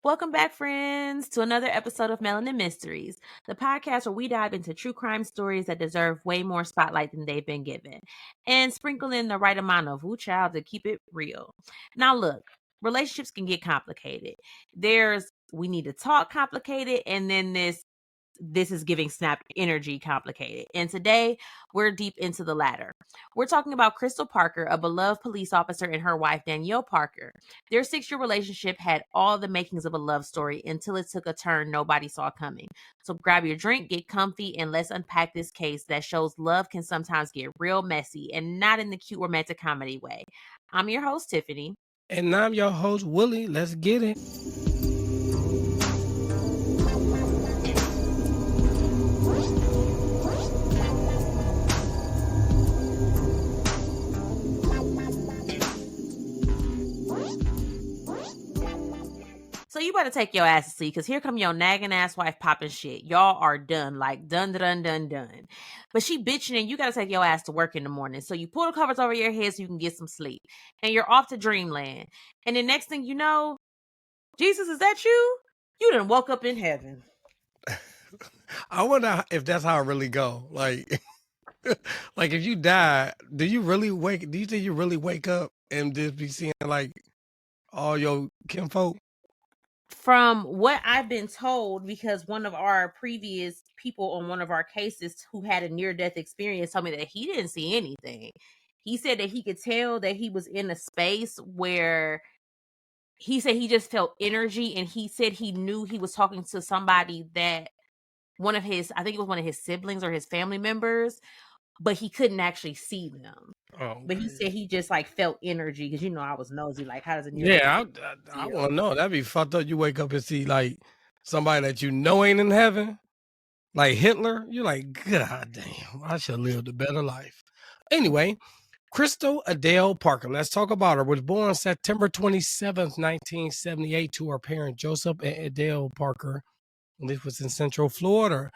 Welcome back, friends, to another episode of Melanin Mysteries, the podcast where we dive into true crime stories that deserve way more spotlight than they've been given, and sprinkle in the right amount of woo child to keep it real. Now, look, relationships can get complicated. There's we need to talk complicated, and then this is giving snap energy complicated. And today we're deep into the latter. We're talking about Crystal Parker, a beloved police officer, and her wife, Danielle Parker. Their 6-year relationship had all the makings of a love story until it took a turn nobody saw coming. So grab your drink, get comfy, and let's unpack this case that shows love can sometimes get real messy and not in the cute romantic comedy way. I'm your host, Tiffany. And I'm your host, Willie. Let's get it. So you better take your ass to sleep, because here come your nagging ass wife popping shit. Y'all are done, like done. But she bitching, and you gotta take your ass to work in the morning. So you pull the covers over your head so you can get some sleep. And you're off to dreamland. And the next thing you know, Jesus, is that you? You done woke up in heaven. I wonder if that's how it really go. Like, like if you die, do you think you really wake up and just be seeing like all your kinfolk? From what I've been told, because one of our previous people on one of our cases who had a near-death experience told me that he didn't see anything. He said that he could tell that he was in a space where he said he just felt energy, and he said he knew he was talking to somebody that I think it was one of his siblings or his family members, but he couldn't actually see them. Oh, But he okay. said he just like felt energy, because I was nosy, like, how does a near death Yeah, I feel? want to know. That'd be fucked up. You wake up and see like somebody that you know ain't in heaven, like Hitler. You're like, God damn, I should have lived a better life. Anyway, Crystal Adele Parker, let's talk about her, was born September 27th, 1978 to her parents, Joseph and Adele Parker. This was in Central Florida.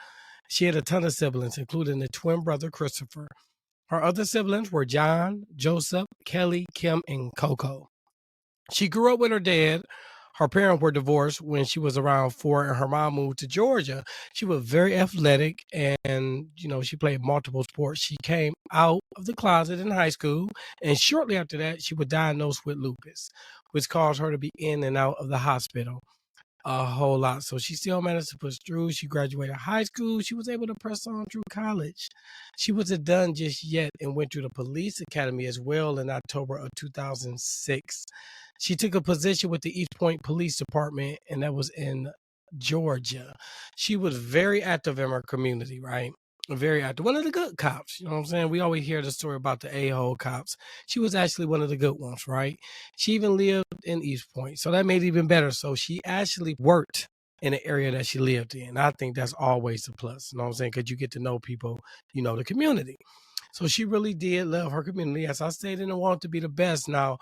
She had a ton of siblings, including a twin brother, Christopher. Her other siblings were John, Joseph, Kelly, Kim, and Coco. She grew up with her dad. Her parents were divorced when she was around 4, and her mom moved to Georgia. She was very athletic, and she played multiple sports. She came out of the closet in high school, and shortly after that, she was diagnosed with lupus, which caused her to be in and out of the hospital a whole lot. So she still managed to push through. She graduated high school. She was able to press on through college. She wasn't done just yet and went through the police academy as well in October of 2006. She took a position with the East Point Police Department, and that was in Georgia. She was very active in her community, right? Very active. One of the good cops. You know what I'm saying? We always hear the story about the a-hole cops. She was actually one of the good ones, right? She even lived in East Point. So that made it even better. So she actually worked in the area that she lived in. I think that's always a plus. You know what I'm saying? Because you get to know people, the community. So she really did love her community. As I stated, and wanted to be the best. Now,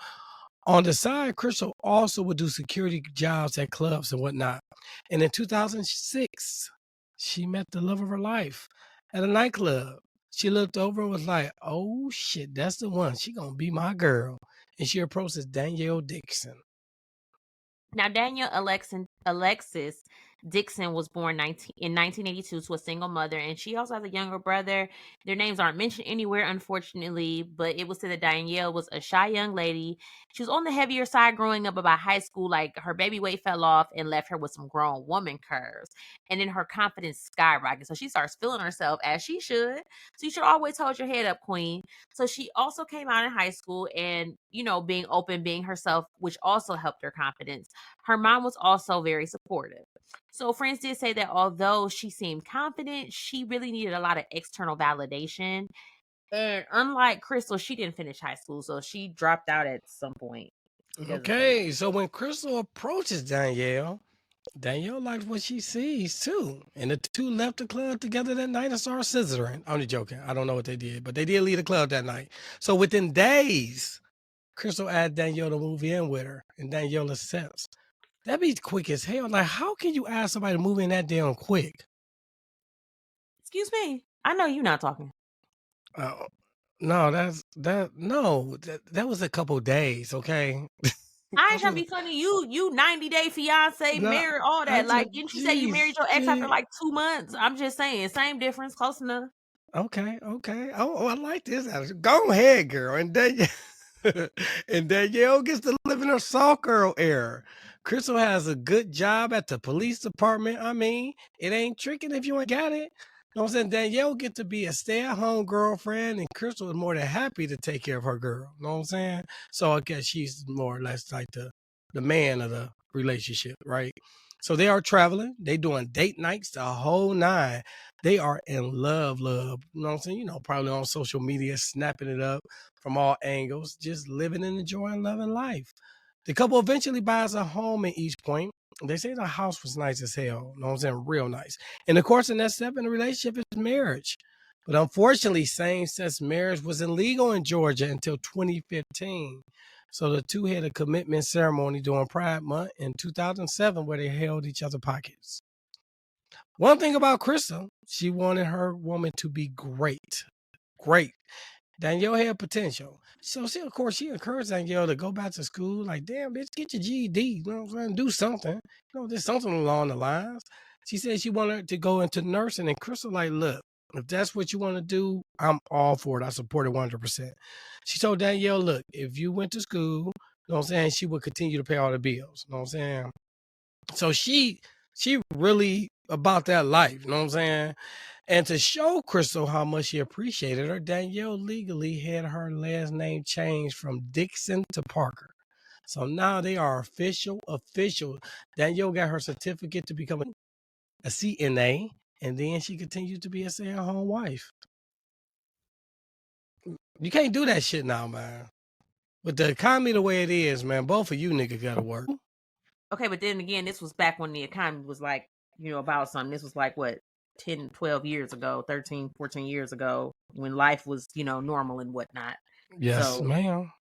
on the side, Crystal also would do security jobs at clubs and whatnot. And in 2006, she met the love of her life at a nightclub. She looked over and was like, oh shit, that's the one. She gonna be my girl. And she approaches Danielle Dixon. Now, Danielle Alexis Dixon was born in 1982 to a single mother, and she also has a younger brother. Their names aren't mentioned anywhere, unfortunately, but it was said that Danielle was a shy young lady. She was on the heavier side growing up, but by high school, like, her baby weight fell off and left her with some grown woman curves. And then her confidence skyrocketed. So she starts feeling herself, as she should. So you should always hold your head up, queen. So she also came out in high school and, being open, being herself, which also helped her confidence. Her mom was also very supportive. So friends did say that although she seemed confident, she really needed a lot of external validation. And unlike Crystal, she didn't finish high school, so she dropped out at some point. Okay, so when Crystal approaches Danielle likes what she sees too. And the two left the club together that night and started scissoring. I'm just joking. I don't know what they did, but they did leave the club that night. So within days, Crystal asked Danielle to move in with her, and Danielle accepts. That'd be quick as hell. Like, how can you ask somebody to move in that damn quick? Excuse me. I know you're not talking. No, that was a couple days, okay? I ain't trying to be funny. You 90-day fiance, Nah, married, all I that. just, Like, didn't you say you married jeez, your ex after gee. like 2 months? I'm just saying, same difference, close enough. Okay, okay. Oh, I like this attitude. Go ahead, girl. And Danielle, and Danielle gets to live in her soft girl era. Crystal has a good job at the police department. I mean, it ain't tricking if you ain't got it. You know what I'm saying? Danielle get to be a stay-at-home girlfriend, and Crystal is more than happy to take care of her girl. You know what I'm saying? So I guess she's more or less like the man of the relationship, right? So they are traveling. They doing date nights the whole nine. They are in love, love. You know what I'm saying? You know, probably on social media, snapping it up from all angles, just living and enjoying loving life. The couple eventually buys a home in East Point. They say the house was nice as hell. You know what I'm saying? Real nice. And of course, the next step in the relationship is marriage. But unfortunately, same-sex marriage was illegal in Georgia until 2015. So the two had a commitment ceremony during Pride Month in 2007 where they held each other pockets. One thing about Crystal, she wanted her woman to be great. Great. Danielle had potential. So she, of course, she encouraged Danielle to go back to school. Like, damn, bitch, get your GED. You know what I'm saying? Do something. You know, there's something along the lines. She said she wanted her to go into nursing. And Crystal, like, look, if that's what you want to do, I'm all for it. I support it 100%. She told Danielle, look, if you went to school, you know what I'm saying, she would continue to pay all the bills. You know what I'm saying? So she really about that life, you know what I'm saying? And to show Crystal how much she appreciated her, Danielle legally had her last name changed from Dixon to Parker. So now they are official. Danielle got her certificate to become a CNA, and then she continued to be a stay-at-home wife. You can't do that shit now, man. With the economy the way it is, man, both of you niggas gotta work. Okay, but then again, this was back when the economy was like, about something. This was like what, 10, 12 years ago, 13, 14 years ago, when life was, normal and whatnot. Yes, So, ma'am.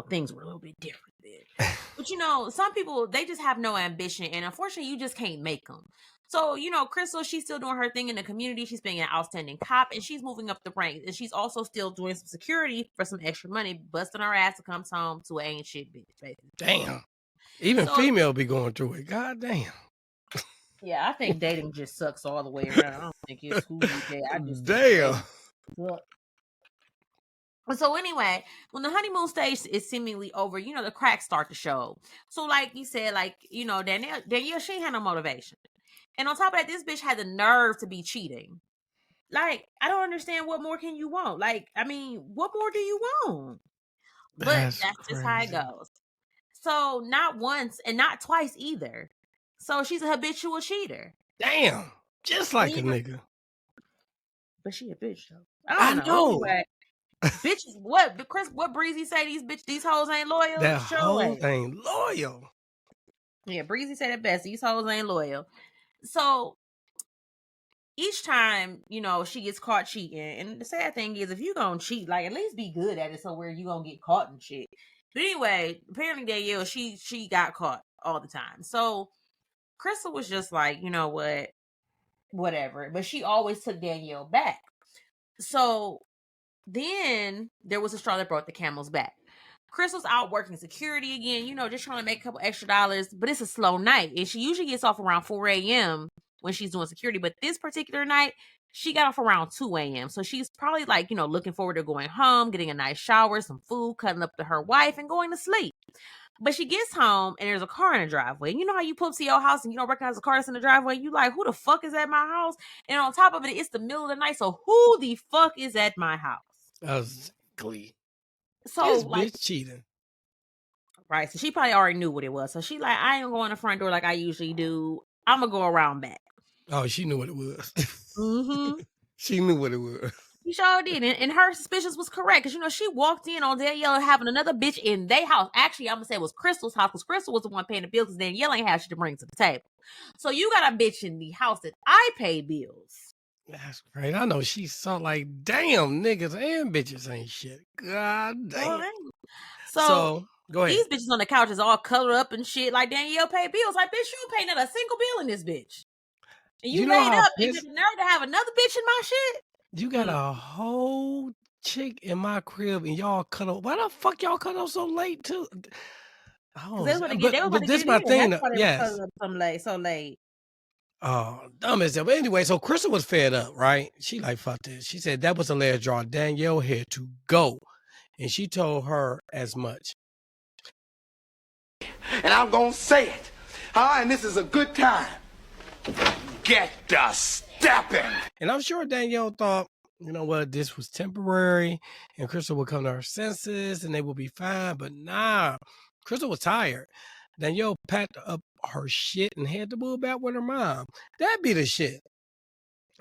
things were a little bit different then. But some people, they just have no ambition, and unfortunately, you just can't make them. So, Crystal, she's still doing her thing in the community. She's being an outstanding cop, and she's moving up the ranks. And she's also still doing some security for some extra money, busting her ass to come home to an ain't shit bitch, basically. Damn. Even So, female be going through it. God damn. yeah, I think dating just sucks all the way around. I don't think it's who you date. I just think Damn. dating sucks. So anyway, when the honeymoon stage is seemingly over, the cracks start to show. So like you said, Danielle, she ain't had no motivation. And on top of that, this bitch had the nerve to be cheating. Like, I don't understand, what more can you want? Like, I mean, what more do you want? But That's that's just how it crazy. goes. So not once and not twice either. So she's a habitual cheater. Damn. Just like a nigga. But she a bitch though. I I don't know. know. Anyway, bitches, what Breezy say, these hoes ain't loyal? That Sure hoe ain't. ain't loyal. Yeah, Breezy said it best. These hoes ain't loyal. So each time, she gets caught cheating. And the sad thing is, if you gonna cheat, like, at least be good at it, so where you gonna get caught and shit. But anyway, apparently Danielle, she got caught all the time. So Crystal was just like, you know what, whatever. But she always took Danielle back. So then there was a straw that brought the camel's back. Crystal's out working security again, just trying to make a couple extra dollars, but it's a slow night. And she usually gets off around 4 a.m. when she's doing security. But this particular night, she got off around 2 a.m. So she's probably like, looking forward to going home, getting a nice shower, some food, cutting up to her wife, and going to sleep. But she gets home and there's a car in the driveway. You know how you pull up to your house and you don't recognize the car that's in the driveway? You like, who the fuck is at my house? And on top of it, it's the middle of the night. So who the fuck is at my house? Exactly. So This like, bitch cheating. right. So she probably already knew what it was. So she like, I ain't going to the front door like I usually do. I'm gonna go around back. Oh, she knew what it was. Mm-hmm. She knew what it was. She sure did. And her suspicions was correct. Because, she walked in on Danielle having another bitch in their house. Actually, I'm going to say it was Crystal's house, because Crystal was the one paying the bills, because Danielle ain't have shit to bring to the table. So you got a bitch in the house that I pay bills. That's great. I know she saw like, damn, niggas and bitches ain't shit. God damn. So go ahead. these bitches on the couch is all colored up and shit like Danielle pay bills. Like, bitch, you don't pay not a single bill in this bitch. And you know laid how up and pissed get the nerve to have another bitch in my shit? you got a whole chick in my crib and y'all cut up. Why the fuck y'all cut up so late too? Because Oh, they was about to get, but this it my in. thing. That's why they was Yes. cuddling up so late. Oh, dumb as hell. But anyway, so Crystal was fed up, right? She like, fuck this. She said that was the last draw. Danielle had to go. And she told her as much. And I'm gonna say it. And this is a good time. Get the stepping. And I'm sure Danielle thought, you know what, this was temporary and Crystal would come to her senses and they would be fine. But nah, Crystal was tired. Danielle packed up her shit and had to move back with her mom. That be the shit.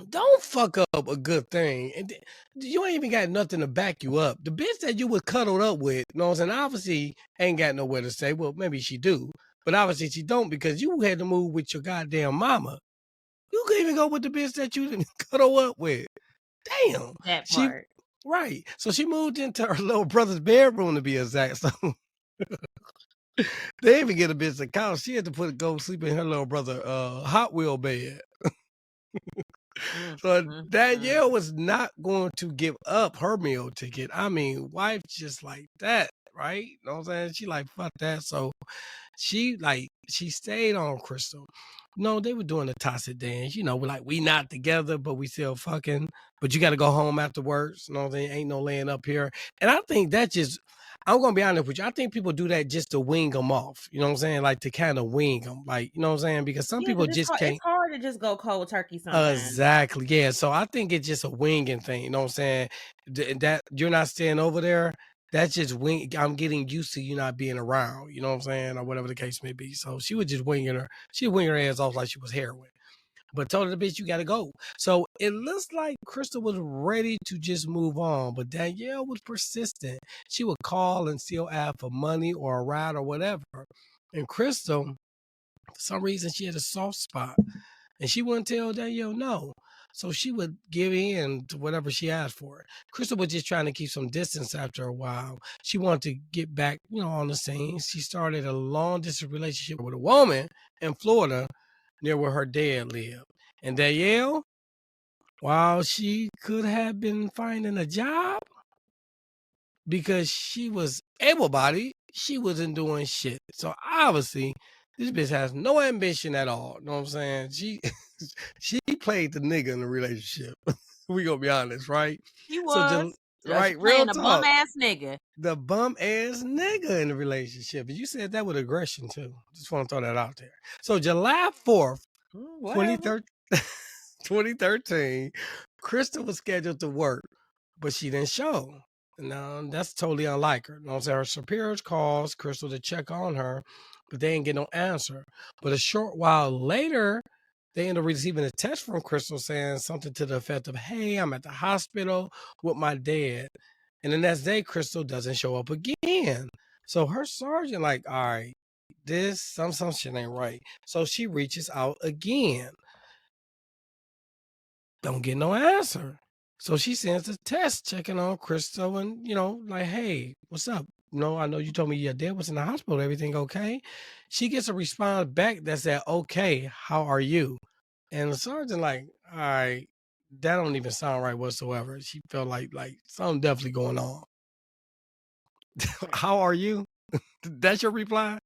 Don't fuck up a good thing. And you ain't even got nothing to back you up. The bitch that you was cuddled up with, you know what I'm saying, obviously ain't got nowhere to say. Well, maybe she do. But obviously she don't because you had to move with your goddamn mama. You couldn't even go with the bitch that you didn't cuddle up with. Damn. That She part. right. So she moved into her little brother's bedroom to be exact. So they didn't even get a bitch a couch. She had to go sleep in her little brother Hot Wheel bed. So Danielle was not going to give up her meal ticket. I mean, wife just like that, right? You know what I'm saying? She like, fuck that. So she stayed on Crystal. No, they were doing the toxic dance. You know, we're like, we not together, but we still fucking. But you got to go home afterwards. You know what I'm saying? Ain't no laying up here. And I think that just, I'm going to be honest with you. I think people do that just to wing them off. You know what I'm saying? Like to kind of wing them. Like, you know what I'm saying? Because some Yeah, people because just can't. it's hard to just go cold turkey sometimes. Exactly. Yeah. So I think it's just a winging thing. You know what I'm saying? That you're not staying over there. That's just wing. I'm getting used to you not being around. You know what I'm saying? Or whatever the case may be. So she was just winging her. She winged her ass off like she was heroin. But told her the bitch, you got to go. So it looks like Crystal was ready to just move on. But Danielle was persistent. She would call and still ask for money or a ride or whatever. And Crystal, for some reason, she had a soft spot. And she wouldn't tell Danielle no. So she would give in to whatever she asked for. Crystal was just trying to keep some distance after a while. She wanted to get back, on the scene. She started a long distance relationship with a woman in Florida near where her dad lived. And Danielle, while she could have been finding a job because she was able-bodied, she wasn't doing shit. So obviously, this bitch has no ambition at all. You know what I'm saying? She played the nigga in the relationship. We gonna be honest, right? She So was. She right, real playing a bum talk. ass nigga. The bum ass nigga in the relationship. And you said that with aggression too. Just want to throw that out there. So July 4th, 2013, Krista was scheduled to work, but she didn't show. Now, that's totally unlike her. You know what I'm saying? Her superiors calls Crystal to check on her, but they didn't get no answer. But a short while later, they end up receiving a text from Crystal saying something to the effect of, hey, I'm at the hospital with my dad. And the next day, Crystal doesn't show up again. So her sergeant like, all right, some shit ain't right. So she reaches out again. Don't get no answer. So she sends a text checking on Crystal and, like, hey, what's up? I know you told me your dad was in the hospital. Everything okay? She gets a response back that said, okay, how are you? And the sergeant like, all right, that don't even sound right whatsoever. She felt like something definitely going on. How are you? That's your reply?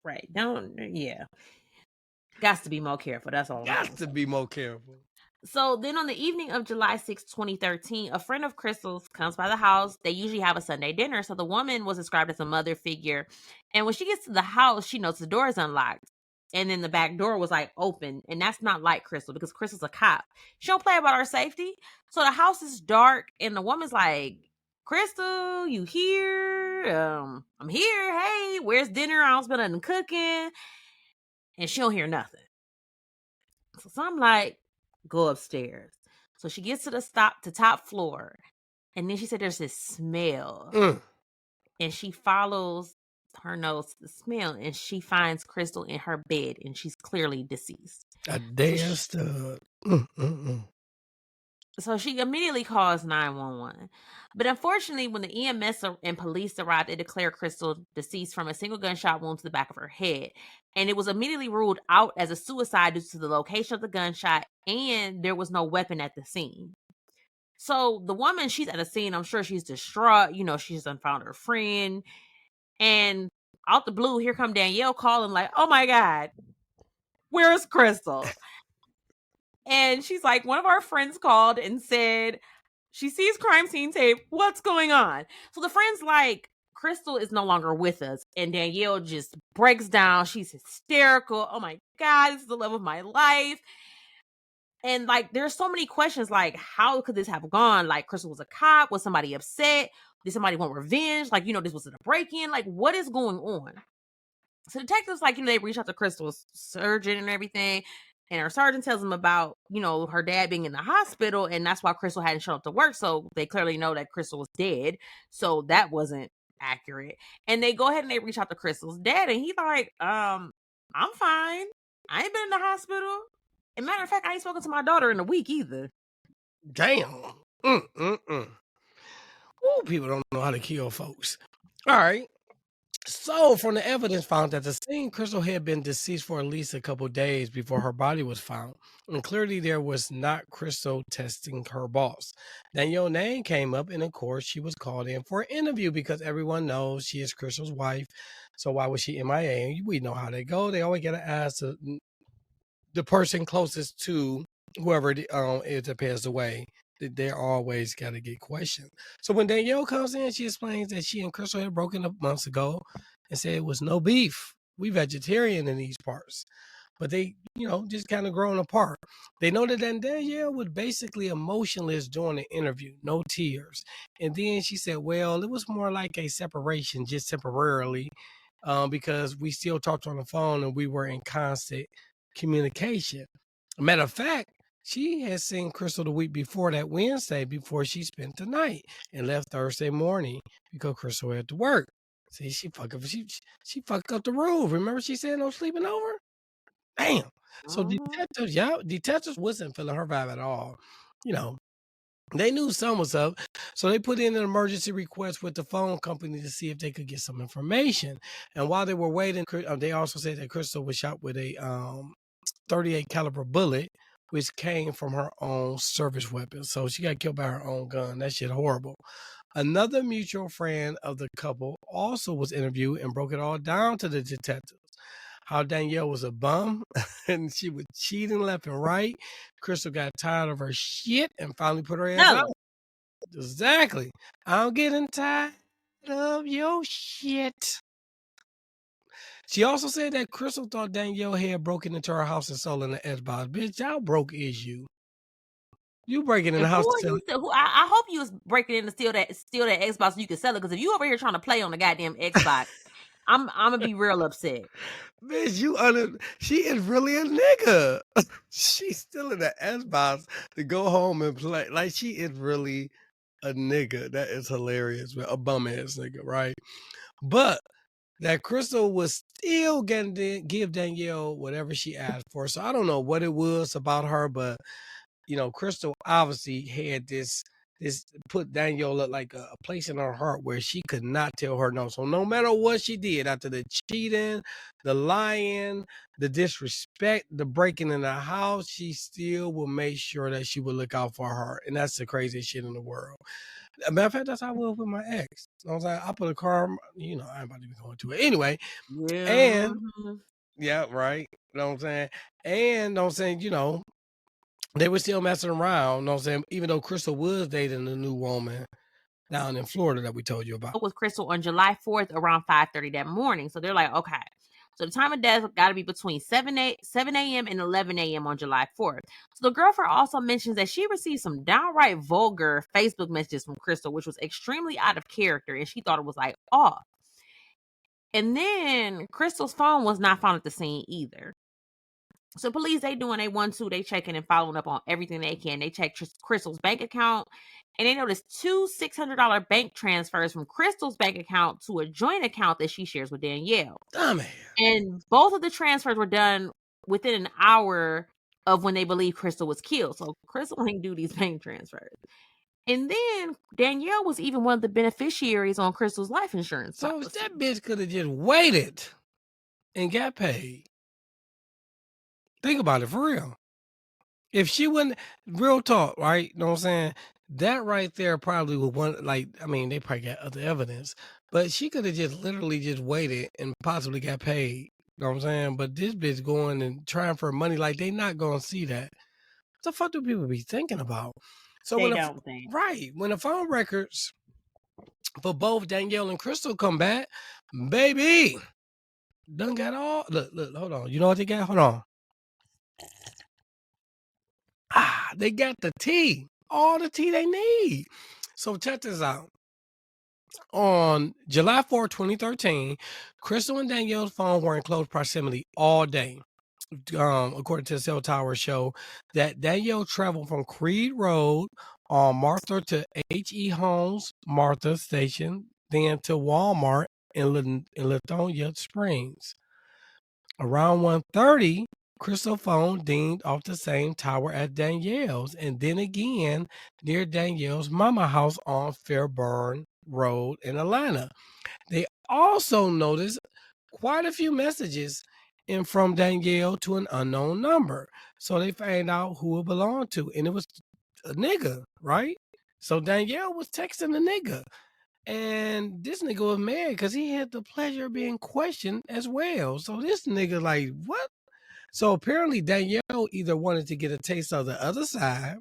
Right. Yeah. Got to be more careful. That's all. Got to be more careful. So then on the evening of July 6, 2013, a friend of Crystal's comes by the house. They usually have a Sunday dinner. So the woman was described as a mother figure. And when she gets to the house, she notes the door is unlocked. And then the back door was open. And that's not like Crystal because Crystal's a cop. She don't play about her safety. So the house is dark and the woman's like, Crystal, you here? I'm here. Hey, where's dinner? I don't spend nothing cooking. And she don't hear nothing. So I'm like, go upstairs. So she gets to the top floor. And then she said there's this smell. And she follows her nose to the smell and she finds Crystal in her bed and she's clearly deceased. A damn stud. So she immediately calls 911. But unfortunately, when the EMS and police arrived, they declared Crystal deceased from a single gunshot wound to the back of her head. And it was immediately ruled out as a suicide due to the location of the gunshot and there was no weapon at the scene. So the woman, she's at the scene. I'm sure she's distraught. She's done found her friend. And out the blue, here come Danielle calling like, "Oh my God, where's Crystal?" And she's like, one of our friends called and said she sees crime scene tape. What's going on? So the friend's like, Crystal is no longer with us. And Danielle just breaks down. She's hysterical. Oh my God, this is the love of my life. And like, there's so many questions like, how could this have gone? Like, Crystal was a cop. Was somebody upset? Did somebody want revenge? Like, this was a break in. Like, what is going on? So detectives, like, they reach out to Crystal's surgeon and everything. And her surgeon tells them about, her dad being in the hospital. And that's why Crystal hadn't shown up to work. So they clearly know that Crystal was dead. So that wasn't accurate. And they go ahead and they reach out to Crystal's dad. And he's like, I'm fine. I ain't been in the hospital. And matter of fact, I ain't spoken to my daughter in a week either. Damn. Ooh, people don't know how to kill folks. All right. So, from the evidence found at the scene, Crystal had been deceased for at least a couple days before her body was found. And clearly, there was not Crystal testing her boss. Danielle's name came up, and of course, she was called in for an interview because everyone knows she is Crystal's wife. So, why was she MIA? We know how they go. They always got to ask the person closest to whoever is that passed away. They're always got to get questioned. So when Danielle comes in, she explains that she and Crystal had broken up months ago and said it was no beef. We vegetarian in these parts. But they, just kind of grown apart. They noted that Danielle was basically emotionless during the interview, no tears. And then she said, well, it was more like a separation just temporarily because we still talked on the phone and we were in constant communication. Matter of fact, she had seen Crystal the week before that Wednesday before she spent the night and left Thursday morning because Crystal had to work. See, she fucked up the rule. Remember she said no sleeping over? Damn. So detectives wasn't feeling her vibe at all. They knew something was up. So they put in an emergency request with the phone company to see if they could get some information. And while they were waiting, they also said that Crystal was shot with a 38 caliber bullet, which came from her own service weapon. So she got killed by her own gun. That shit horrible. Another mutual friend of the couple also was interviewed and broke it all down to the detectives. How Danielle was a bum and she was cheating left and right. Crystal got tired of her shit and finally put her ass out. Exactly. I'm getting tired of your shit. She also said that Crystal thought Danielle had broken into her house and stolen the Xbox. Bitch, how broke is you? You breaking in the house to sell it. I hope you was breaking in to steal that Xbox so you could sell it. Because if you over here trying to play on the goddamn Xbox, I'm gonna be real upset. Bitch, she is really a nigga. She's still in the Xbox to go home and play. Like, she is really a nigga. That is hilarious. A bum ass nigga, right? But that Crystal was still getting to give Danielle whatever she asked for. So I don't know what it was about her, but Crystal obviously had this put Danielle at like a place in her heart where she could not tell her no. So no matter what she did, after the cheating, the lying, the disrespect, the breaking in the house, she still will make sure that she would look out for her. And that's the craziest shit in the world. As a matter of fact, that's how I was with my ex. I was like, I put a car, I ain't about to be going to it. Anyway, and yeah, right. You know what I'm saying? And I'm saying, they were still messing around, you know what I'm saying? Even though Crystal was dating a new woman down in Florida that we told you about. With Crystal on July 4th around 5:30 that morning. So they're like, okay. So the time of death got to be between 7 a.m. and 11 a.m. on July 4th. So the girlfriend also mentions that she received some downright vulgar Facebook messages from Crystal, which was extremely out of character, and she thought it was like off. And then Crystal's phone was not found at the scene either. So police, they doing they 1-2, they checking and following up on everything they can. They check Crystal's bank account, and they noticed 2 $600 bank transfers from Crystal's bank account to a joint account that she shares with Danielle. And both of the transfers were done within an hour of when they believe Crystal was killed. So Crystal ain't do these bank transfers. And then Danielle was even one of the beneficiaries on Crystal's life insurance. So that bitch could have just waited and got paid. Think about it, for real. If she wouldn't, real talk, right? You know what I'm saying? That right there probably would they probably got other evidence. But she could have just literally just waited and possibly got paid. You know what I'm saying? But this bitch going and trying for money, like they not gonna see that. What the fuck do people be thinking about? So They when don't think. when the phone records for both Danielle and Crystal come back, baby, done got all look, hold on. You know what they got? Hold on. They got the tea. All the tea they need. So check this out. On July 4, 2013, Crystal and Danielle's phone were in close proximity all day. According to the cell tower show that Danielle traveled from Creed Road on Martha to H.E. Holmes Martha Station, then to Walmart in Lithonia Springs. Around 1:30, Crystal phone dinged off the same tower as Danielle's, and then again near Danielle's mama house on Fairburn Road in Atlanta. They also noticed quite a few messages in from Danielle to an unknown number. So they found out who it belonged to, and it was a nigga, right? So Danielle was texting the nigga. And this nigga was mad because he had the pleasure of being questioned as well. So this nigga like, what? So apparently Danielle either wanted to get a taste of the other side,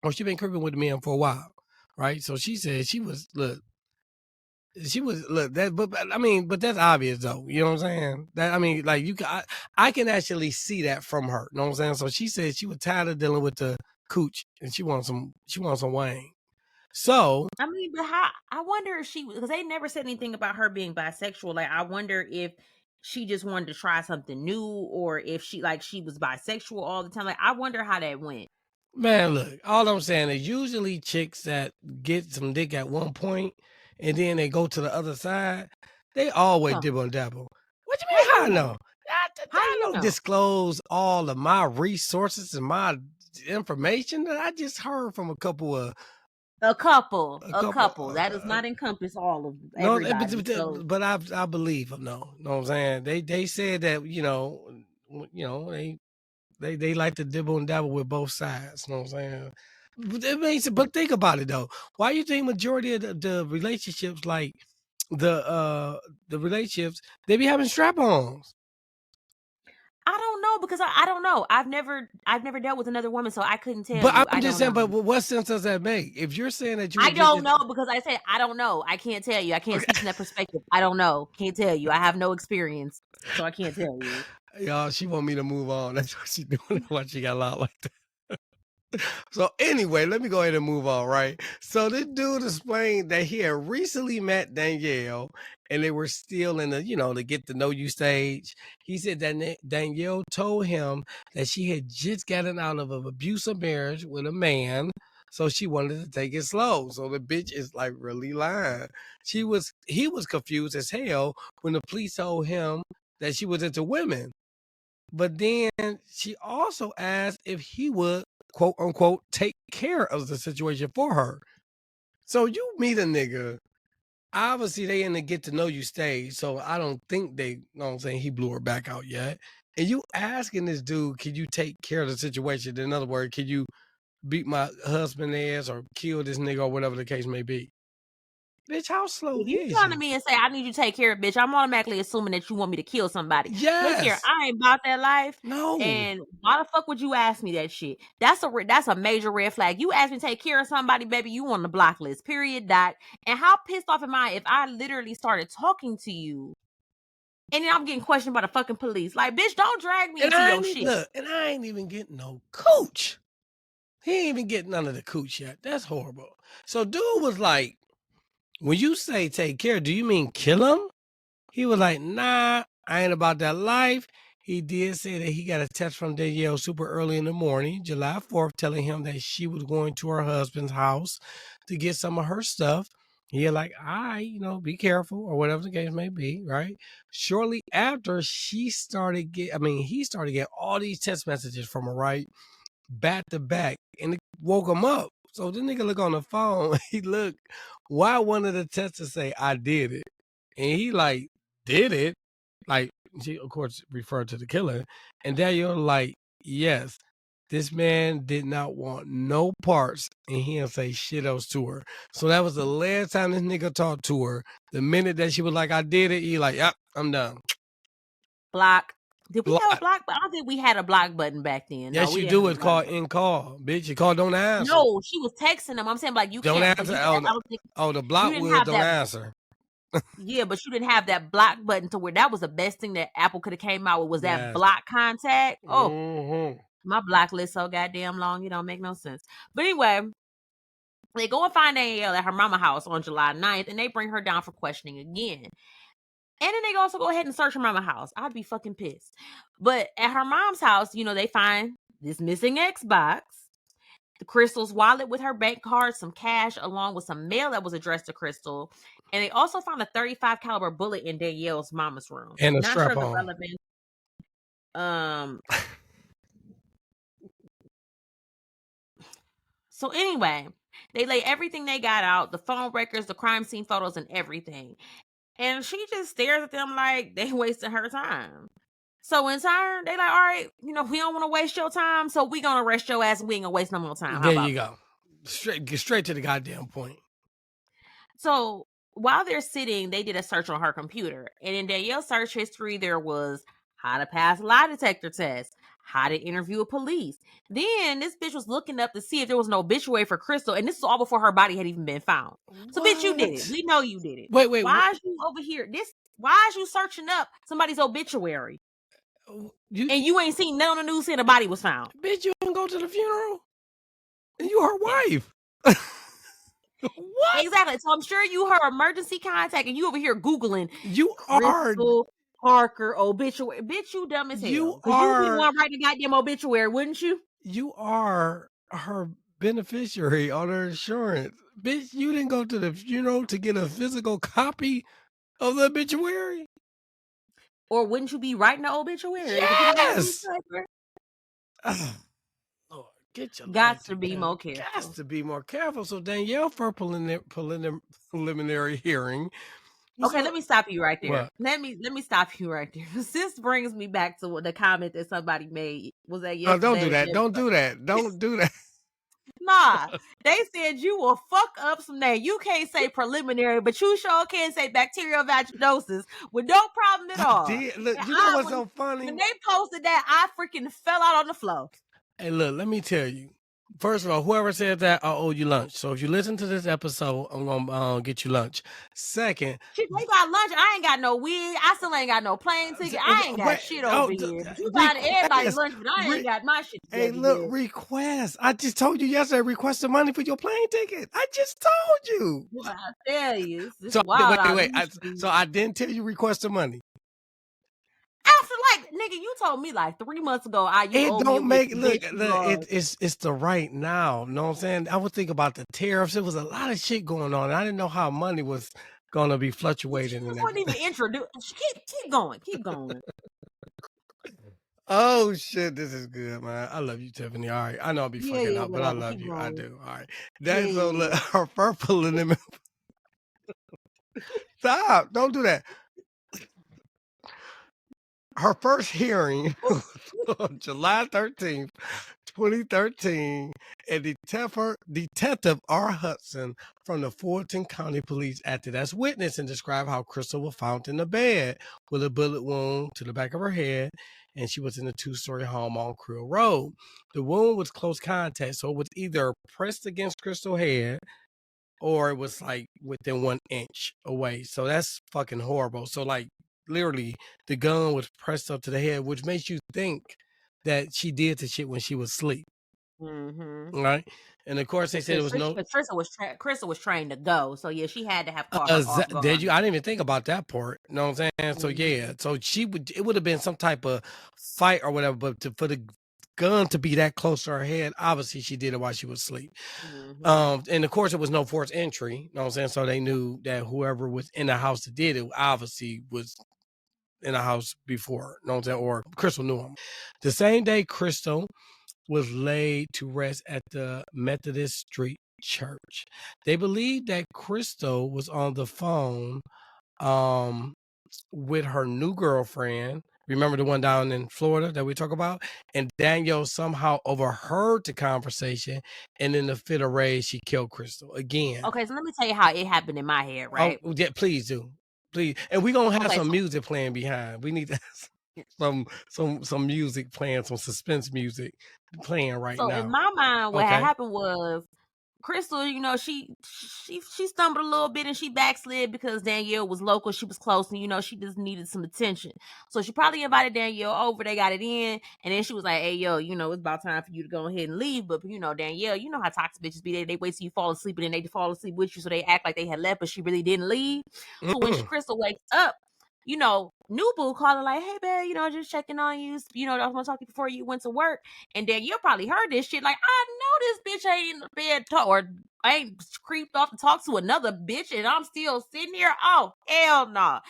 or she been creeping with the man for a while, right? So she said she was look that, but I mean, but that's obvious though. You know what I'm saying? That I mean, like I can actually see that from her. You know what I'm saying? So she said she was tired of dealing with the cooch, and she wants some Wayne. So I mean, but how? I wonder if she, because they never said anything about her being bisexual. Like, I wonder if she just wanted to try something new, or if she was bisexual all the time. Like, I wonder how that went. man, look, all I'm saying is usually chicks that get some dick at one point and then they go to the other side, they always Huh. dibble and dabble. What you How mean? you How I know? know? How I you don't know? disclose all of my resources and my information that I just heard from a couple of A couple. That does uh, not encompass all of no, everybody. So but I believe them. No, know what I'm saying? They said that they like to dibble and dabble with both sides. You know what I'm saying? But think about it though. Why you think majority of the relationships, like the relationships, they be having strap-ons? I don't know, because I don't know. I've never dealt with another woman, so I couldn't tell But you. I'm I just don't saying. know. But what sense does that make? If you're saying that you I would just don't know, because I said I don't know. I can't tell you. I can't speak from that perspective. I don't know. Can't tell you. I have no experience, so I can't tell you. y'all, she want me to move on. That's what she doing. That's why she got a lot like that. So anyway, let me go ahead and move on, right? So this dude explained that he had recently met Danielle and they were still in the, the get to know you stage. He said that Danielle told him that she had just gotten out of an abusive marriage with a man. So she wanted to take it slow. So the bitch is like really lying. He was confused as hell when the police told him that she was into women. But then she also asked if he would, quote unquote, take care of the situation for her. So you meet a nigga, obviously they in the get to know you stage. So I don't think they, you know what I'm saying, he blew her back out yet. And you asking this dude, can you take care of the situation? In other words, can you beat my husband ass or kill this nigga or whatever the case may be? Bitch, how slow If you is come you? to me and say I need you to take care of, bitch, I'm automatically assuming that you want me to kill somebody. Look here, Yes. I ain't about that life. No. And why the fuck would you ask me that shit? That's a major red flag. You ask me to take care of somebody, baby, you on the block list. Period. Dot. And how pissed off am I if I literally started talking to you and then I'm getting questioned by the fucking police? Like, bitch, don't drag me And into I your ain't shit. look, and I ain't even getting no cooch. He ain't even getting none of the cooch yet. That's horrible. So dude was like, when you say take care, do you mean kill him? He was like, nah, I ain't about that life. He did say that he got a text from Danielle super early in the morning, July 4th, telling him that she was going to her husband's house to get some of her stuff. He had like, be careful, or whatever the case may be, right? Shortly after, he started getting all these text messages from her, right? Back to back, and it woke him up. So the nigga look on the phone. He look, why one of the texts say I did it, and he like did it, like she of course referred to the killer, and Daniel like yes. This man did not want no parts, and he didn't say shit else to her. So that was the last time this nigga talked to her. The minute that she was like, I did it, he like, yep, I'm done. Block. Did we have a Block. block? I don't think we had a block button back then. Yes, No, we you didn't do. have a It's block called button. in call. Bitch, you call, don't answer. No, she was texting them. I'm saying like you Don't can't. answer. You, Oh, I don't think the block you didn't would, have don't that. answer. Yeah, but you didn't have that block button to where that was the best thing that Apple could have came out with was that Yes. block contact. Oh, Mhm. my block list so goddamn long, it don't make no sense. But anyway, they go and find Danielle at her mama house on July 9th, and they bring her down for questioning again. And then they also go ahead and search her mama's house. I'd be fucking pissed. But at her mom's house, you know, they find this missing Xbox, the Crystal's wallet with her bank card, some cash, along with some mail that was addressed to Crystal. And they also found a 35 caliber bullet in Danielle's mama's room. And a Not sure strap the on. relevance. So anyway, they lay everything they got out, the phone records, the crime scene photos, and everything. And she just stares at them like they wasted her time. So in turn, they like, all right, you know, we don't want to waste your time, so we gonna arrest your ass and we ain't gonna waste no more time. How There about you go. Get straight to the goddamn point. So while they're sitting, they did a search on her computer. And in Danielle's search history, there was how to pass a lie detector test, how to interview a police. Then this bitch was looking up to see if there was no obituary for Crystal. And this is all before her body had even been found. So bitch, you did it. We know you did it. Wait. Why is you over here? Why is you searching up somebody's obituary? And you ain't seen none on the news saying a body was found. Bitch, you didn't go to the funeral? And you her wife. What? Exactly. So I'm sure you her emergency contact and you over here Googling You Crystal Parker obituary. Bitch, you dumb as hell. You Because you be one writing a goddamn obituary, wouldn't you? You are her beneficiary on her insurance. Bitch, you didn't go to the funeral to get a physical copy of the obituary? Or wouldn't you be writing the obituary? Yes! Oh, Lord, get your Got to be more careful. Got to be more careful. So Danielle, for preliminary hearing. Okay, let me stop you right there. What? Let me stop you right there. This brings me back to the comment that somebody made. Was that yesterday? Oh, don't do that. Don't do that. Don't do that. Nah, they said you will fuck up some name. You can't say preliminary, but you sure can say bacterial vaginosis with no problem at all. Look, you know what's so funny? When they posted that, I freaking fell out on the floor. Hey, look, let me tell you. First of all, whoever said that, I owe you lunch. So if you listen to this episode, I'm gonna get you lunch. Second, shit, they got lunch. I ain't got no wig. I still ain't got no plane ticket. I ain't got shit over here. But you got everybody lunch, but I ain't got my shit. Hey, look, request. I just told you yesterday. Request the money for your plane ticket. I just told you. Well, I tell you, it's so wild. Wait. So I didn't tell you request the money. After nigga, you told me 3 months ago. It don't make look. It's the right now. You know what I'm saying? I would think about the tariffs. There was a lot of shit going on. I didn't know how money was gonna be fluctuating. You wasn't even introduced. Keep going. Oh shit, this is good, man. I love you, Tiffany. All right, I know I'll be fucking up, but I love you. I do. All right, that's so. Look, her purple in the Stop! Don't do that. Her first hearing was on July 13th, 2013, and Detective R. Hudson from the Fulton County Police acted as witness and described how Crystal was found in the bed with a bullet wound to the back of her head, and she was in a 2-story home on Creel Road. The wound was close contact, so it was either pressed against Crystal's head or it was within 1 inch away. So that's fucking horrible. So literally the gun was pressed up to the head, which makes you think that she did the shit when she was asleep. Mm-hmm. Right? And of course they said it was Crystal was trained to go, so yeah, she had to have caught her off guard. Did you? I didn't even think about that part. You know what I'm saying? So yeah, so it would have been some type of fight or whatever, but for the gun to be that close to her head, obviously she did it while she was asleep. And of course it was no forced entry. You know what I'm saying? So they knew that whoever was in the house that did it obviously was in the house before. You know what I'm saying? Or Crystal knew him. The same day, Crystal was laid to rest at the Methodist Street Church. They believe that Crystal was on the phone with her new girlfriend Remember the one down in Florida that we talk about? And Danielle somehow overheard the conversation, and in a fit of rage, she killed Crystal again. Okay, so let me tell you how it happened in my head, Oh, right? yeah, please do, please. And we're gonna have Okay, some so music playing behind. We need to have some music playing, some suspense music playing right so in now. my mind, what had Okay. happened was Crystal, she stumbled a little bit and she backslid because Danielle was local. She was close, and she just needed some attention. So she probably invited Danielle over. They got it in, and then she was like, "Hey, yo, it's about time for you to go ahead and leave." But Danielle, you know how toxic bitches be. They wait till you fall asleep and then they fall asleep with you, so they act like they had left, but she really didn't leave. So when Crystal wakes up, new boo calling like, "Hey, babe, just checking on you. I was gonna talk to you before you went to work." And then you probably heard this shit like, I know this bitch ain't in the bed or ain't creeped off to talk to another bitch, and I'm still sitting here. Oh, hell no. Nah.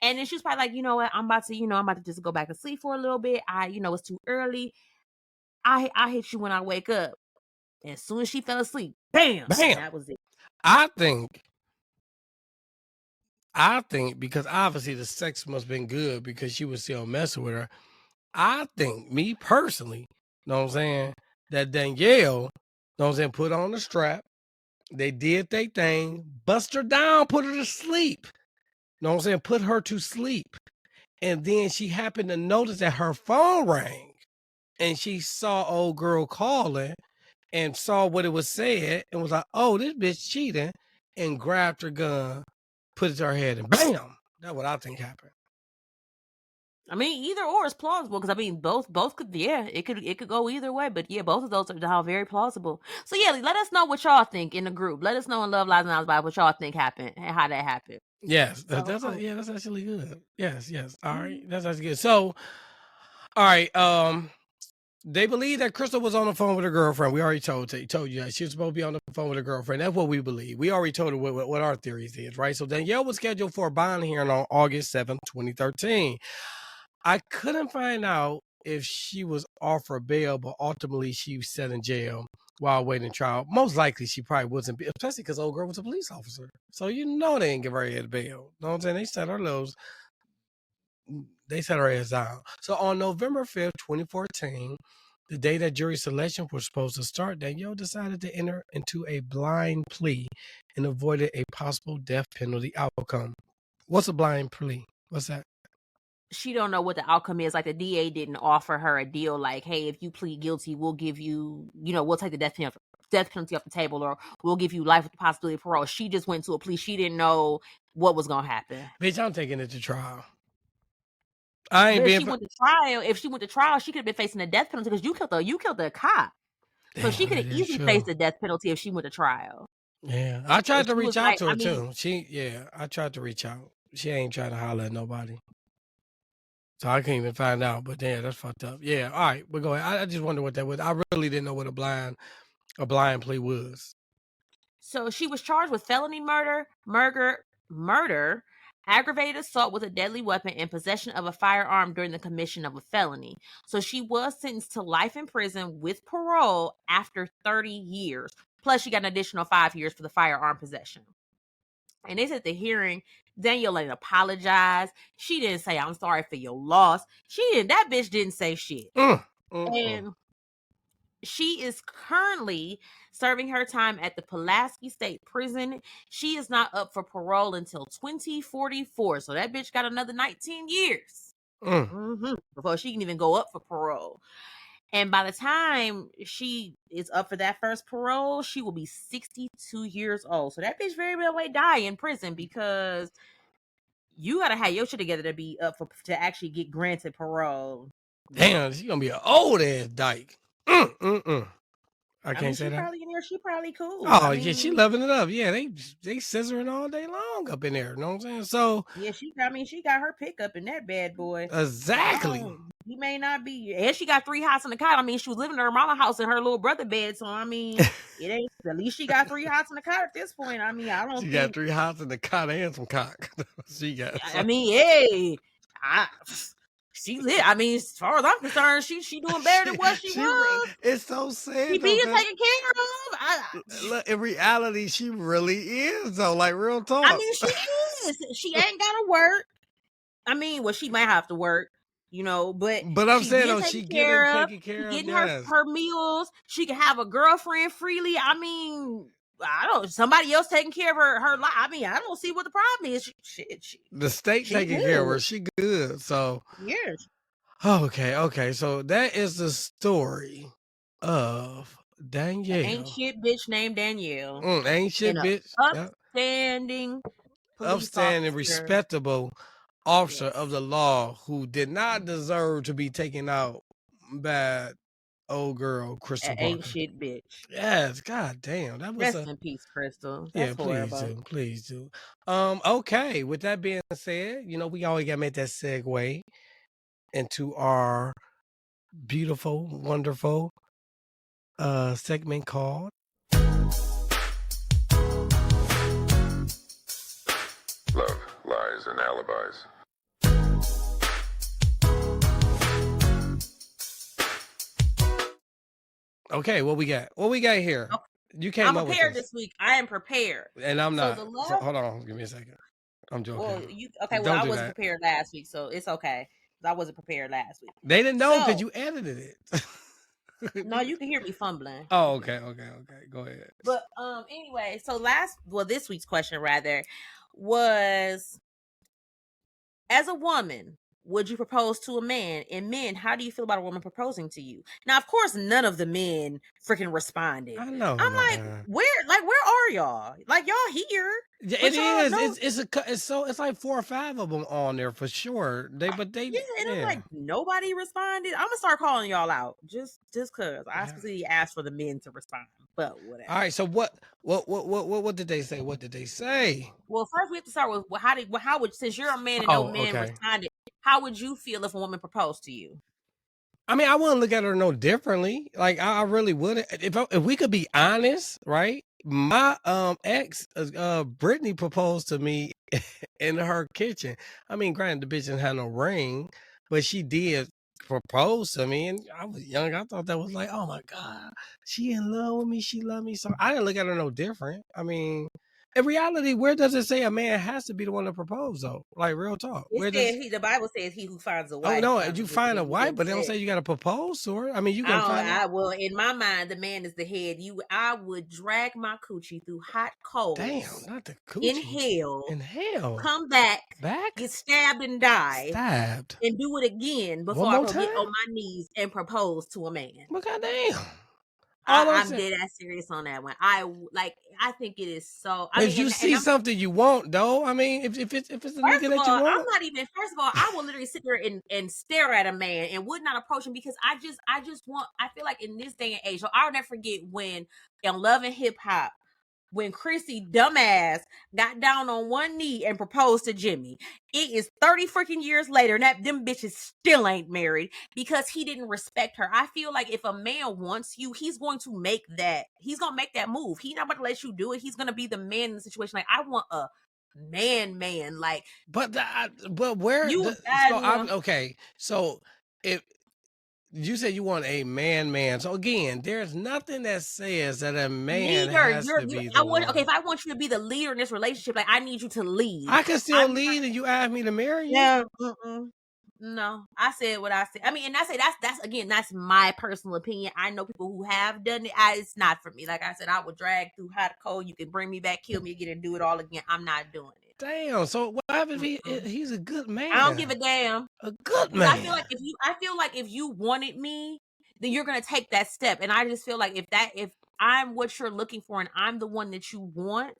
And then she was probably like, you know what? I'm about to just go back to sleep for a little bit. It's too early. I hit you when I wake up. And as soon as she fell asleep, bam. That was it. I think because obviously the sex must have been good because she was still messing with her. I think, me personally, know what I'm saying, that Danielle, know what I'm saying, put on the strap. They did their thing, bust her down, put her to sleep. Know what I'm saying? Put her to sleep. And then she happened to notice that her phone rang. And she saw old girl calling and saw what it was said and was like, oh, this bitch cheating, and grabbed her gun, put it to her head, and bam. That's what I think happened. I mean, either or is plausible because both could, it could go either way. But yeah, both of those are very plausible. So yeah, let us know what y'all think in the group. Let us know in Love Lies and Lies what y'all think happened and how that happened. Yes, So, that's actually good. Yes. All right, that's actually good. So, all right, they believe that Crystal was on the phone with her girlfriend. We already told you that she was supposed to be on the phone with her girlfriend. That's what we believe. We already told her what our theories is, right? So Danielle was scheduled for a bond hearing on August 7th, 2013. I couldn't find out if she was offered bail, but ultimately she was set in jail while waiting trial. Most likely she probably wasn't, especially because old girl was a police officer. So they didn't give her a bail. Know what I'm saying? They set her ass down. So on November 5th, 2014, the day that jury selection was supposed to start, Danielle decided to enter into a blind plea and avoided a possible death penalty outcome. What's a blind plea? What's that? She don't know what the outcome is. Like the DA didn't offer her a deal like, hey, if you plead guilty, we'll give you, we'll take the death penalty off the table, or we'll give you life with the possibility of parole. She just went to a plea. She didn't know what was going to happen. Bitch, I'm taking it to trial. If she went to trial, she could have been facing the death penalty because you killed the cop. Damn, so she could have easily faced the death penalty if she went to trial. Yeah, I tried to reach out to her too. I tried to reach out. She ain't trying to holler at nobody. So I can't even find out. But damn, that's fucked up. Yeah, all right, but go ahead. I just wonder what that was. I really didn't know what a blind plea was. So she was charged with felony murder, aggravated assault with a deadly weapon, and possession of a firearm during the commission of a felony. So she was sentenced to life in prison with parole after 30 years. Plus, she got an additional 5 years for the firearm possession. And they said at the hearing, Danielle didn't apologize. She didn't say, I'm sorry for your loss. That bitch didn't say shit. And she is currently serving her time at the Pulaski State Prison. She is not up for parole until 2044. So that bitch got another 19 years before she can even go up for parole. And by the time she is up for that first parole, she will be 62 years old. So that bitch very well may die in prison because you got to have your shit together to be up to actually get granted parole. Damn, she's going to be an old ass dyke. I can't say that. Probably in there. She probably cool. Oh, yeah, she loving it up. Yeah, they scissoring all day long up in there. You know what I'm saying? So yeah, she got her pickup in that bad boy. Exactly. He may not be, and she got 3 hots in the cot. She was living in her mama house in her little brother bed. So it ain't. At least she got 3 hots in the cot at this point. I don't. She got 3 hots in the cot and some cock. She got. Hey, she lit. As far as I'm concerned, she doing better than what she was. It's so sad. She being taken care of. Look, in reality, she really is though. Like real talk. She is. She ain't gotta work. She might have to work. you know, but I'm she saying getting though, taken she getting care of. taken She care of. getting Yes. her meals. She can have a girlfriend freely. I mean, I don't. Somebody else taking care of her life. I mean, I don't see what the problem is. The state she taking care of her. She good. So yes. okay. So that is the story of Danielle. Ain't shit bitch named Danielle. Ain't shit And a bitch. upstanding police Upstanding, officer. respectable officer Yes. of the law who did not deserve to be taken out by old girl Crystal Ain't Parker. shit bitch. Yes, god damn. That was Rest in peace, Crystal. yeah, That's please horrible. do. Okay, with that being said, we always gotta make that segue into our beautiful, wonderful segment called Love, Lies, and Alibis. Okay, what we got? What we got here? Okay. You came I'm up with prepared this. this week. I am prepared. And I'm not. So the So, last hold on, give me a second. I'm joking. well, Don't I do wasn't that. prepared last week, so it's okay. I wasn't prepared last week. They didn't know because So you edited it. no, you can hear me fumbling. Oh, okay. Go ahead. But anyway, so this week's question rather was, as a woman, would you propose to a man? And men, how do you feel about a woman proposing to you? Now, of course, none of the men freaking responded. I know. I'm like, where are y'all? Like, y'all here? Yeah, But it y'all is. know, It's like 4 or 5 of them on there for sure. yeah, and I'm like, nobody responded. I'm gonna start calling y'all out just cause I specifically asked for the men to respond. But whatever. All right. So what did they say? What did they say? Well, first we have to start with how would, since you're a man and no man responded, how would you feel if a woman proposed to you? I mean, I wouldn't look at her no differently. Like I really wouldn't. If we could be honest, right? My ex, Brittany proposed to me in her kitchen. I mean, granted, the bitch didn't have no ring, but she did propose to me, and I was young. I thought that was like, oh my god, she in love with me. She love me. So I didn't look at her no different. I mean, in reality, where does it say a man has to be the one to propose though? Like real talk. It says the Bible says he who finds a wife. Oh no, you find a wife, but they don't say you got to propose to her. I mean, you can find. Well, in my mind, the man is the head. I would drag my coochie through hot coals. Damn, not the coochie. In hell. Come back, get stabbed and die. And do it again before I go get on my knees and propose to a man. Well, goddamn. I'm dead ass serious on that one. I think it is so. If you see something you want, though, I mean, if it's a nigga that you want, I'm not even. First of all, I will literally sit there and stare at a man and would not approach him because I just want. I feel like in this day and age, so I'll never forget when in Love and Hip Hop, when Chrissy dumbass got down on one knee and proposed to Jimmy. It is 30 freaking years later, and them bitches still ain't married because he didn't respect her. I feel like if a man wants you, he's going to make that move. He's not going to let you do it. He's going to be the man in the situation. Like, I want a man. Like, but where you? Okay, so if you said you want a man. So again, there's nothing that says that a man has to be the one. Okay, if I want you to be the leader in this relationship, like I need you to lead. I can still lead, and you ask me to marry you. Yeah. No, I said what I said. I mean, and I say that's my personal opinion. I know people who have done it. It's not for me. Like I said, I would drag through hot coal. You can bring me back, kill me again, and do it all again. I'm not doing it. Damn. So what happens if he's a good man? I don't give a damn. A good man. I feel like if you wanted me, then you're gonna take that step. And I just feel like if I'm what you're looking for and I'm the one that you want,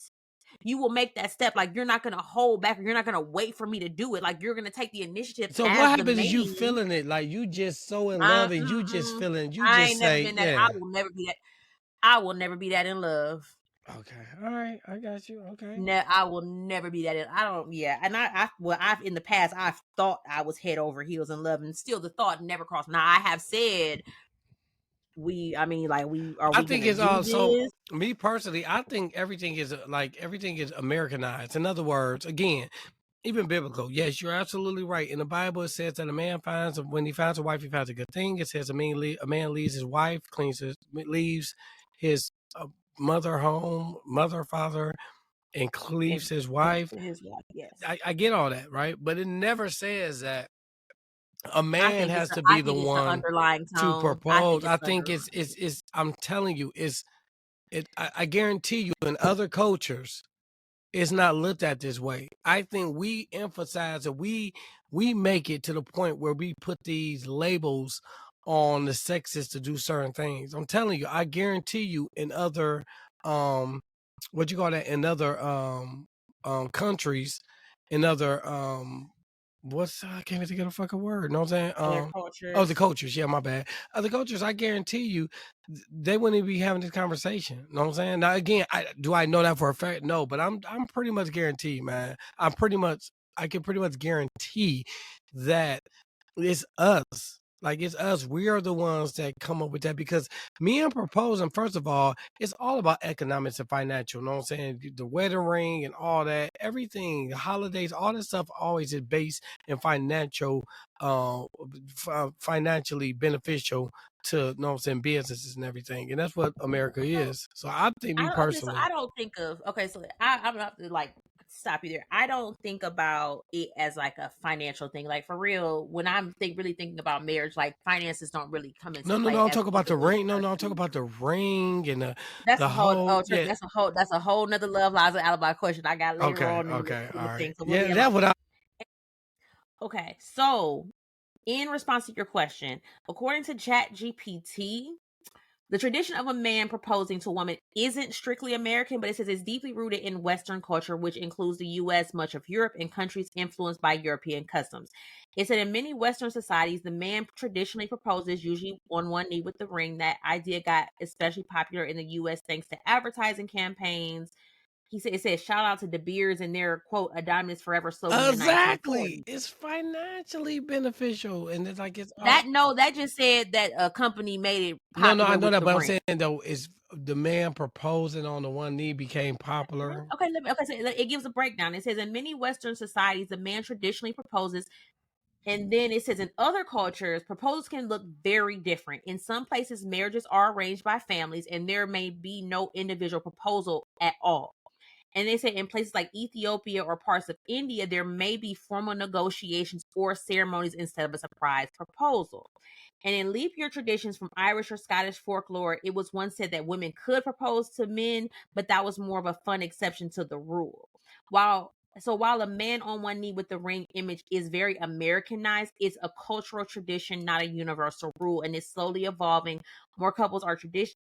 you will make that step. Like you're not gonna hold back, or you're not gonna wait for me to do it. Like you're gonna take the initiative. So what happens is you feeling it, like you just so in love, and you just feeling. I ain't never been that. I will never be that. I will never be that in love. Okay, all right, I got you. Okay, no, I will never be that. I don't. Yeah, and I've in the past I've thought I was head over heels in love, and still the thought never crossed. Now I have said I think it's also me personally. I think everything is Americanized. In other words, again, even biblical. Yes, you're absolutely right. In the Bible, it says that when he finds a wife, he finds a good thing. It says a man leaves his wife, leaves his mother, father, and cleaves his wife. His wife, yes. I get all that, right? But it never says that A man has to be I the think it's the one underlying to tone. I think propose. it's I the think underlying. it's I'm telling you, I guarantee you in other cultures, it's not looked at this way. I think we emphasize that we make it to the point where we put these labels on the sexes to do certain things. I'm telling you, I guarantee you in other what you call that, in other countries, in other what's I can't even think of the fucking word. Know what I'm saying? Other Oh, the cultures. cultures. Yeah, my bad. Other cultures, I guarantee you, they wouldn't even be having this conversation. Know what I'm saying? Now, again, do I know that for a fact? No, but I'm pretty much guaranteed, man. I can pretty much guarantee that it's us. Like it's us. We are the ones that come up with that because me and proposing, first of all, it's all about economics and financial. You know what I'm saying? The wedding ring and all that, everything, the holidays, all this stuff always is based in financial, financially beneficial to, you know what I'm saying, businesses and everything. And that's what America is. So I think me So personally. I don't think of so I'm gonna have to like stop you there. I don't think about it as like a financial thing. Like for real, when I'm really thinking about marriage, like finances don't really come into No, no, play no. I'm as talking one about of the the things ring. No, that no. I'm talking do. about the ring and That's the a whole whole. Turkey, Yeah. that's a whole nother love lies and alibi question I got later Okay. on Okay. in All the right. thing. So we'll Yeah. leave That alone. what I. Okay, so in response to your question, according to ChatGPT, the tradition of a man proposing to a woman isn't strictly American, but it says it's deeply rooted in Western culture, which includes the US, much of Europe, and countries influenced by European customs. It said in many Western societies, the man traditionally proposes, usually on one knee with the ring. That idea got especially popular in the US thanks to advertising campaigns. It says shout out to De Beers and their quote "A Diamond is Forever" slogan in the Exactly. 1940s. It's financially beneficial, and it's like it's all. That just said that a company made it No, no. I popular know with that, the but I'm ring. saying though, is the man proposing on the one knee became popular. So it gives a breakdown. It says in many Western societies, the man traditionally proposes, and then it says in other cultures, proposals can look very different. In some places, marriages are arranged by families, and there may be no individual proposal at all. And they say in places like Ethiopia or parts of India, there may be formal negotiations or ceremonies instead of a surprise proposal. And in leap year traditions from Irish or Scottish folklore, it was once said that women could propose to men, but that was more of a fun exception to the rule. While a man on one knee with the ring image is very Americanized, it's a cultural tradition, not a universal rule, and it's slowly evolving. More couples are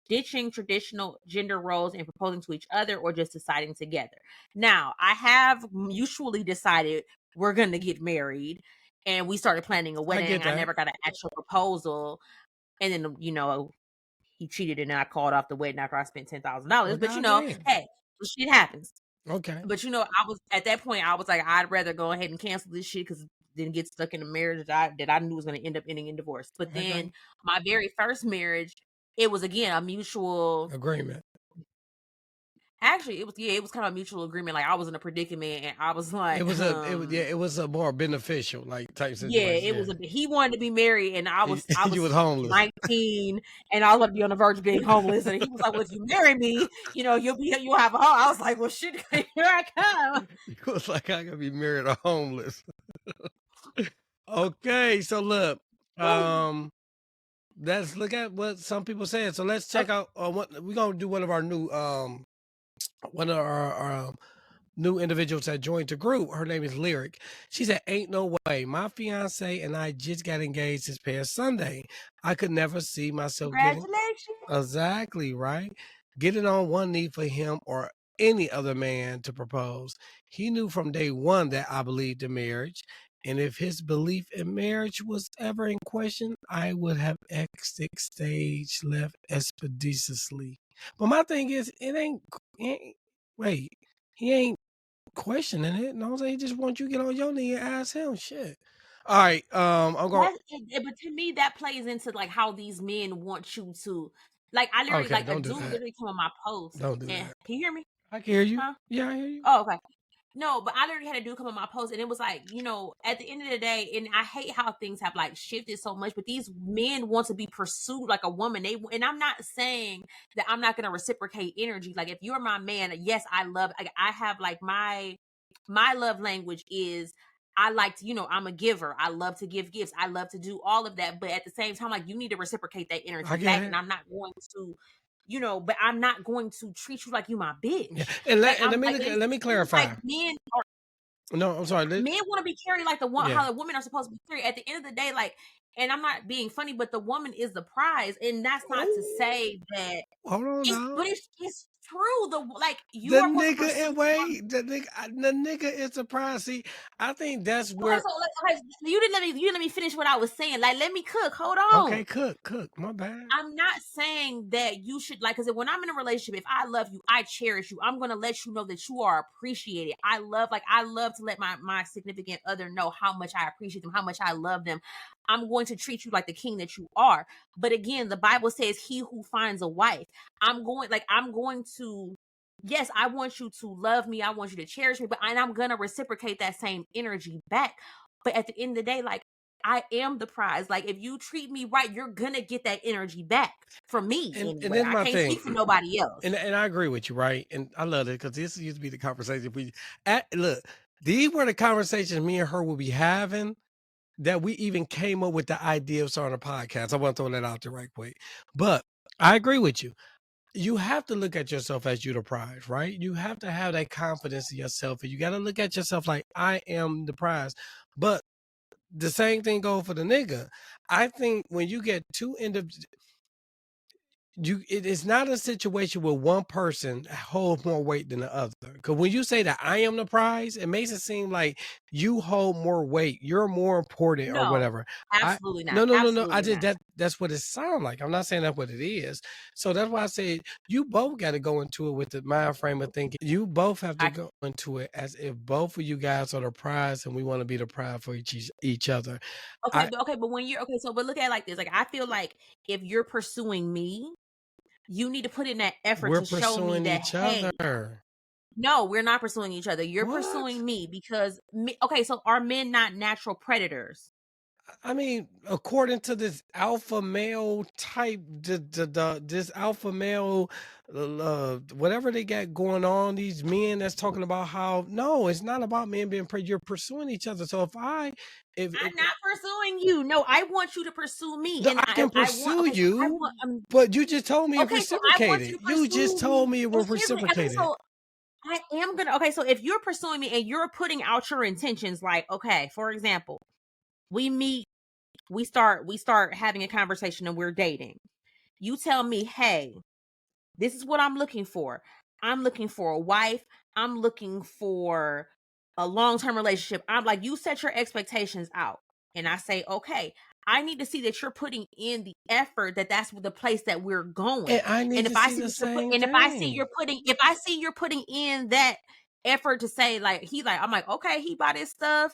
ditching traditional gender roles and proposing to each other or just deciding together. Now, I have mutually decided we're going to get married and we started planning a I wedding. get I that. never got an actual proposal. And then, he cheated and I called off the wedding after I spent Well, $10,000. But, goddamn. hey, shit happens. Okay. But, I was at that point, I was like, I'd rather go ahead and cancel this shit because didn't get stuck in a marriage that I knew was going to end up ending in divorce. But I then agree. my very first marriage, it was again a mutual. Agreement. Actually, it was kind of a mutual agreement. Like I was in a predicament, and I was like, It was a more beneficial like type yeah, situation. it Yeah. was. He wanted to be married, and I You was was homeless. 19, and I was about to be on the verge of being homeless. And he was like, "Well, if you marry me, you'll have a home." I was like, "Well, shit, here I come." It was like I could be married or homeless. Okay, so look, let's look at what some people said. So let's check out what we're gonna do. One of our new individuals that joined the group. Her name is Lyric. She said, "Ain't no way. My fiance and I just got engaged this past Sunday. I could never see myself getting." Congratulations. Exactly, right? Getting on one knee for him or any other man to propose. He knew from day one that I believed in marriage. And if his belief in marriage was ever in question, I would have exit stage left expeditiously. But my thing is, wait, he ain't questioning it. No, I'm saying he just wants you to get on your knee and ask him shit. All right, I'm going. But to me, that plays into like how these men want you to. Like I literally, Okay, like a don't do dude that. literally came on my post, Don't do and that. can you hear me? I can hear you. Huh? Yeah, I hear you. Oh, okay. No, but I literally had a dude come on my post, and it was like, at the end of the day, and I hate how things have like shifted so much. But these men want to be pursued like a woman. And I'm not saying that I'm not going to reciprocate energy. Like if you're my man, yes, I have like my love language is I like to, I'm a giver. I love to give gifts. I love to do all of that. But at the same time, like, you need to reciprocate that energy I get back. it. And I'm not going to, but I'm not going to treat you like you my bitch. Yeah. And Like, I'm let me like, it let me seems clarify. like No, I'm sorry. men want to be carried like Yeah. how the women are supposed to be carried. At the end of the day, like, and I'm not being funny, but the woman is the prize. And that's not to say that Hold on now. but it's true. You The are supposed to nigga pursue and wait, the nigga is surprised. See, I think that's Okay, where. so you didn't let me finish what I was saying. Like, let me cook. Hold on. Okay, cook. My bad. I'm not saying that you should because when I'm in a relationship, if I love you, I cherish you. I'm gonna let you know that you are appreciated. I love to let my significant other know how much I appreciate them, how much I love them. I'm going to treat you like the king that you are. But again, the Bible says, "He who finds a wife." I'm going to. Yes, I want you to love me. I want you to cherish me, and I'm gonna reciprocate that same energy back. But at the end of the day, like, I am the prize. Like, if you treat me right, you're gonna get that energy back from me And anyway. then I my can't thing, speak for nobody else. and I agree with you, right? And I love it because this used to be the conversation look. These were the conversations me and her would be having that we even came up with the idea of starting a podcast. I want to throw that out there right quick. But I agree with you. You have to look at yourself as you the prize, right? You have to have that confidence in yourself. And you got to look at yourself like, I am the prize. But the same thing goes for the nigga. I think when you get two it is not a situation where one person holds more weight than the other. Because when you say that I am the prize, it makes it seem like you hold more weight, you're more important or No, whatever. I absolutely not. no. I Absolutely just not. that's what it sounds like. I'm not saying that's what it is. So that's why I say you both got to go into it with the mind frame of thinking. You both have to go into it as if both of you guys are the prize and we want to be the prize for each other. Okay, but when you're but look at it like this. Like, I feel like if you're pursuing me, you need to put in that effort We're to show me pursuing that, each hey, other. no, we're not pursuing each other. You're What? pursuing me because so are men not natural predators? I mean, according to this alpha male type, this alpha male, whatever they got going on, these men that's talking about how no, it's not about men being you're pursuing each other. So if I'm not pursuing you. No, I want you to pursue me, and I can pursue you, but you just told me it okay. So I want you reciprocated. to You just pursue told me. me it was reciprocated. So I am gonna. Okay, so if you're pursuing me and you're putting out your intentions, like, okay, for example, we meet, we start having a conversation, and we're dating. You tell me, hey, this is what I'm looking for. I'm looking for a wife. I'm looking for a long-term relationship. I'm like, you set your expectations out. And I say, okay, I need to see that you're putting in the effort, that's the place that we're going. And I need And to if I see see the that you're same if I see thing. you're putting in that effort to say, like, I'm like, okay, he bought his stuff,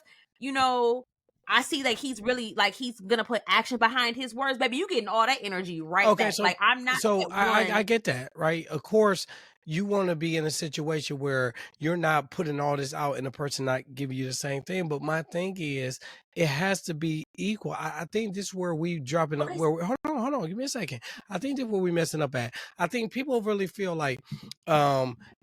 I see that he's really, like, he's gonna put action behind his words, baby. You getting all that energy right Okay, back. Like, I'm not that I one. get that, right? Of course, you want to be in a situation where you're not putting all this out and the person not giving you the same thing. But my thing is, it has to be equal. I think this is where we dropping up. Okay, Hold on, give me a second. I think this is where we messing up at. I think people really feel like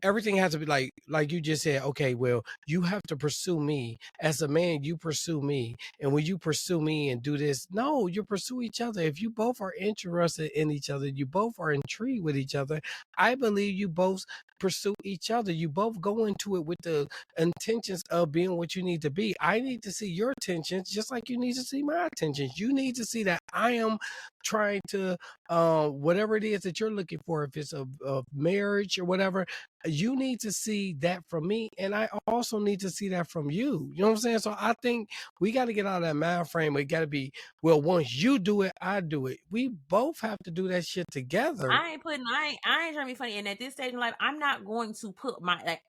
everything has to be like you just said. Okay, well, you have to pursue me as a man. You pursue me, and when you pursue me and do this, no, you pursue each other. If you both are interested in each other, you both are intrigued with each other, I believe you both pursue each other. You both go into it with the intentions of being what you need to be. I need to see your intentions just like you need to see my intentions. You need to see that I am trying to whatever it is that you're looking for, if it's a marriage or whatever, you need to see that from me, and I also need to see that from you. You know what I'm saying? So I think we got to get out of that mind frame. It got to be, well, once you do it, I do it. We both have to do that shit together. I ain't trying to be funny. And at this stage in life, I'm not going to put my, like,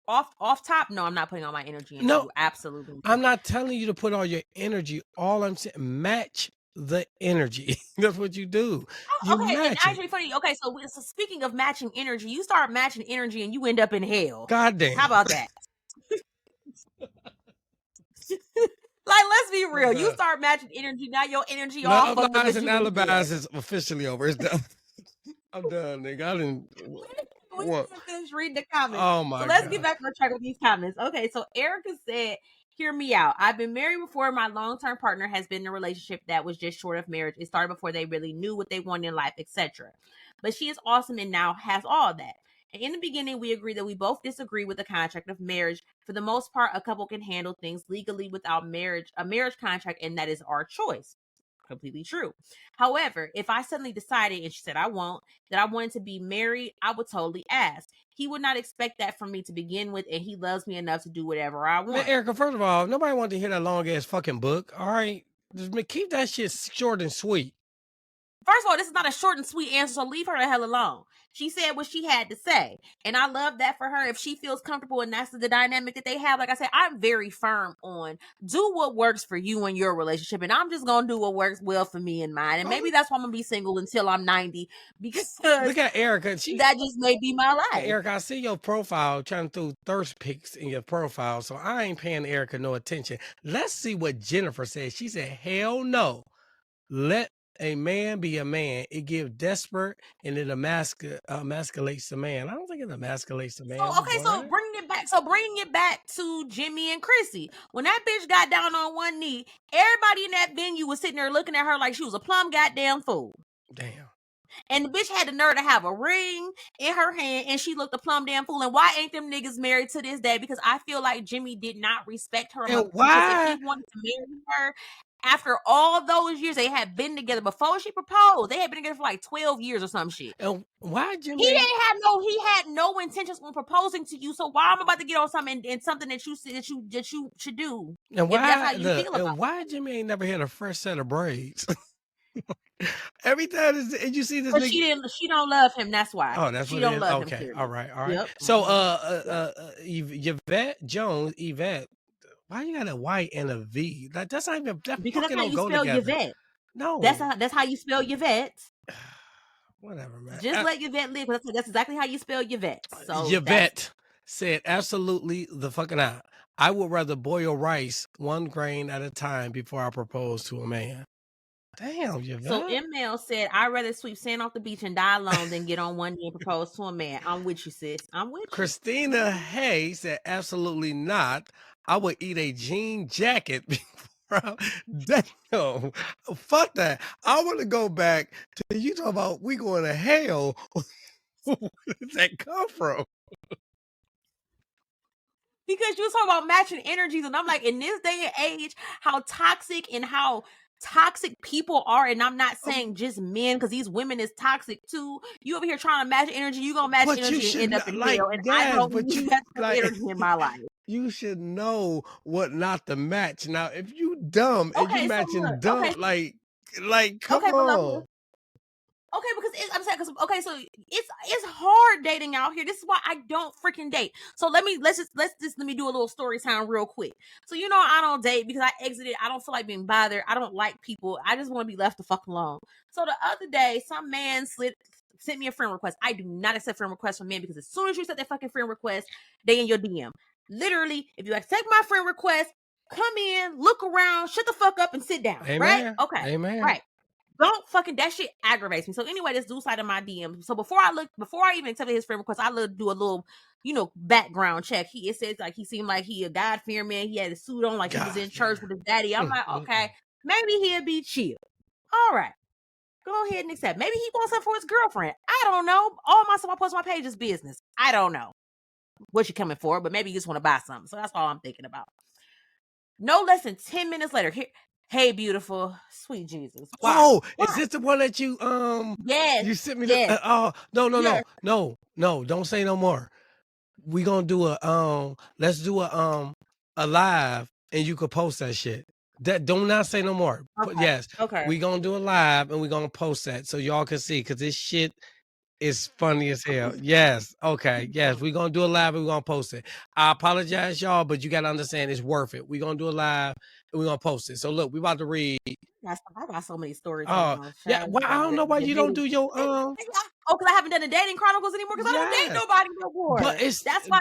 off top. No, I'm not putting all my energy into No, you. Absolutely not. I'm not telling you to put all your energy. All I'm saying, match the energy. That's what you do. You Okay, and match it. actually funny. Okay, so speaking of matching energy, you start matching energy and you end up in hell. God damn. How about that? Like, let's be real. You start matching energy, now your energy all fucked up because and you in hell. alibis is officially over. It's done. I'm done, nigga. I didn't. We didn't finish reading the comments. Oh So my let's get God. back on track with these comments. Okay, so Erica said, Hear me out. I've been married before. My long-term partner has been in a relationship that was just short of marriage. It started before they really knew what they wanted in life, etc. But she is awesome and now has all that. And in the beginning, we agreed that we both disagree with the contract of marriage. For the most part, a couple can handle things legally without a marriage contract, and that is our choice. Completely true. However, if I suddenly decided, and she said I won't, that I wanted to be married, I would totally ask. He would not expect that from me to begin with, and he loves me enough to do whatever I Man, want. Erica, first of all, nobody wants to hear that long ass fucking book. All right, just keep that shit short and sweet. First of all, this is not a short and sweet answer, so leave her the hell alone. She said what she had to say, and I love that for her. If she feels comfortable and that's the dynamic that they have, like I said, I'm very firm on do what works for you and your relationship, and I'm just gonna do what works well for me and mine. And maybe that's why I'm gonna be single until I'm 90, because Look at Erica. that just may be my life. Erica, I see your profile trying to throw thirst pics in your profile, so I ain't paying Erica no attention. Let's see what Jennifer said. She said, hell no. Let a man be a man. It gives desperate and it emasculates the man. I don't think it emasculates the man. So bringing it back to Jimmy and Chrissy. When that bitch got down on one knee, everybody in that venue was sitting there looking at her like she was a plumb goddamn fool. Damn. And the bitch had the nerve to have a ring in her hand, and she looked a plumb damn fool. And why ain't them niggas married to this day? Because I feel like Jimmy did not respect her. And Because if he wanted to marry her, after all those years they had been together before she proposed, they had been together for like 12 years or some shit. And why Jimmy? He had no intentions on proposing to you. So why am I about to get on something and something that you should do? And why? That's how you feel about and why Jimmy ain't never had a fresh set of braids? Every time you see this nigga, she don't love him. That's why. Oh, that's she what don't it is. love Okay, him. all right. Yep. So, Yvette Jones, why you got a Y and a V? Like that's not even that. Because that's how don't you go spell together. Yvette. No, that's how you spell Yvette. Whatever, man. Just let Yvette live. That's exactly how you spell Yvette. So Yvette said, absolutely the fucking out. I would rather boil rice 1 grain at a time before I propose to a man. Damn, Yvette. So ML said, I'd rather sweep sand off the beach and die alone than get on one knee and propose to a man. I'm with you, sis. I'm with you. Christina Hay said, absolutely not. I would eat a jean jacket before damn, fuck that. I want to go back to you talking about we going to hell. Where did that come from? Because you was talking about matching energies, and I'm like, in this day and age, how toxic people are, and I'm not saying just men, because these women is toxic too. You over here trying to match energy, you gonna match energy and end up in hell, and I don't need that energy in my life. You should know what not to match. Now, if you dumb and you matching dumb, like come on. Okay, because I'm saying, so it's hard dating out here. This is why I don't freaking date. So let me do a little story time real quick. So I don't date because I exited. I don't feel like being bothered. I don't like people. I just want to be left the fuck alone. So the other day, some man sent me a friend request. I do not accept friend requests from men because as soon as you accept that fucking friend request, they in your DM. Literally, if you accept my friend request, come in, look around, shut the fuck up, and sit down. Amen. Right? Okay. Amen. Right. Don't fucking, that shit aggravates me. So anyway, this dude slide in my DM. So before I even accepted his friend request, I do a little, background check. It says like he seemed like he a God-fearing man. He had a suit on, like he was in church with his daddy. I'm like, okay, maybe he'll be chill. All right, go ahead and accept. Maybe he wants something for his girlfriend. I don't know. All my stuff I post on my page is business. I don't know what you're coming for, but maybe you just want to buy something. So that's all I'm thinking about. No less than 10 minutes later, here. Hey, beautiful, sweet Jesus. Why? Oh, is this the one that you Yes. you sent me? Yes. No, don't say no more. We gonna do let's do a live and you could post that shit. Do not say no more. Okay. But yes, okay. We gonna do a live and we gonna post that so y'all can see because this shit is funny as hell. Yes. Okay. Yes. We're going to do a live and we're going to post it. I apologize, y'all, but you got to understand it's worth it. We're going to do a live and we're going to post it. So look, we about to read. I got so many stories. Yeah. Well, I don't know why you don't do your, because I haven't done the dating chronicles anymore because I don't date nobody no more. But that's why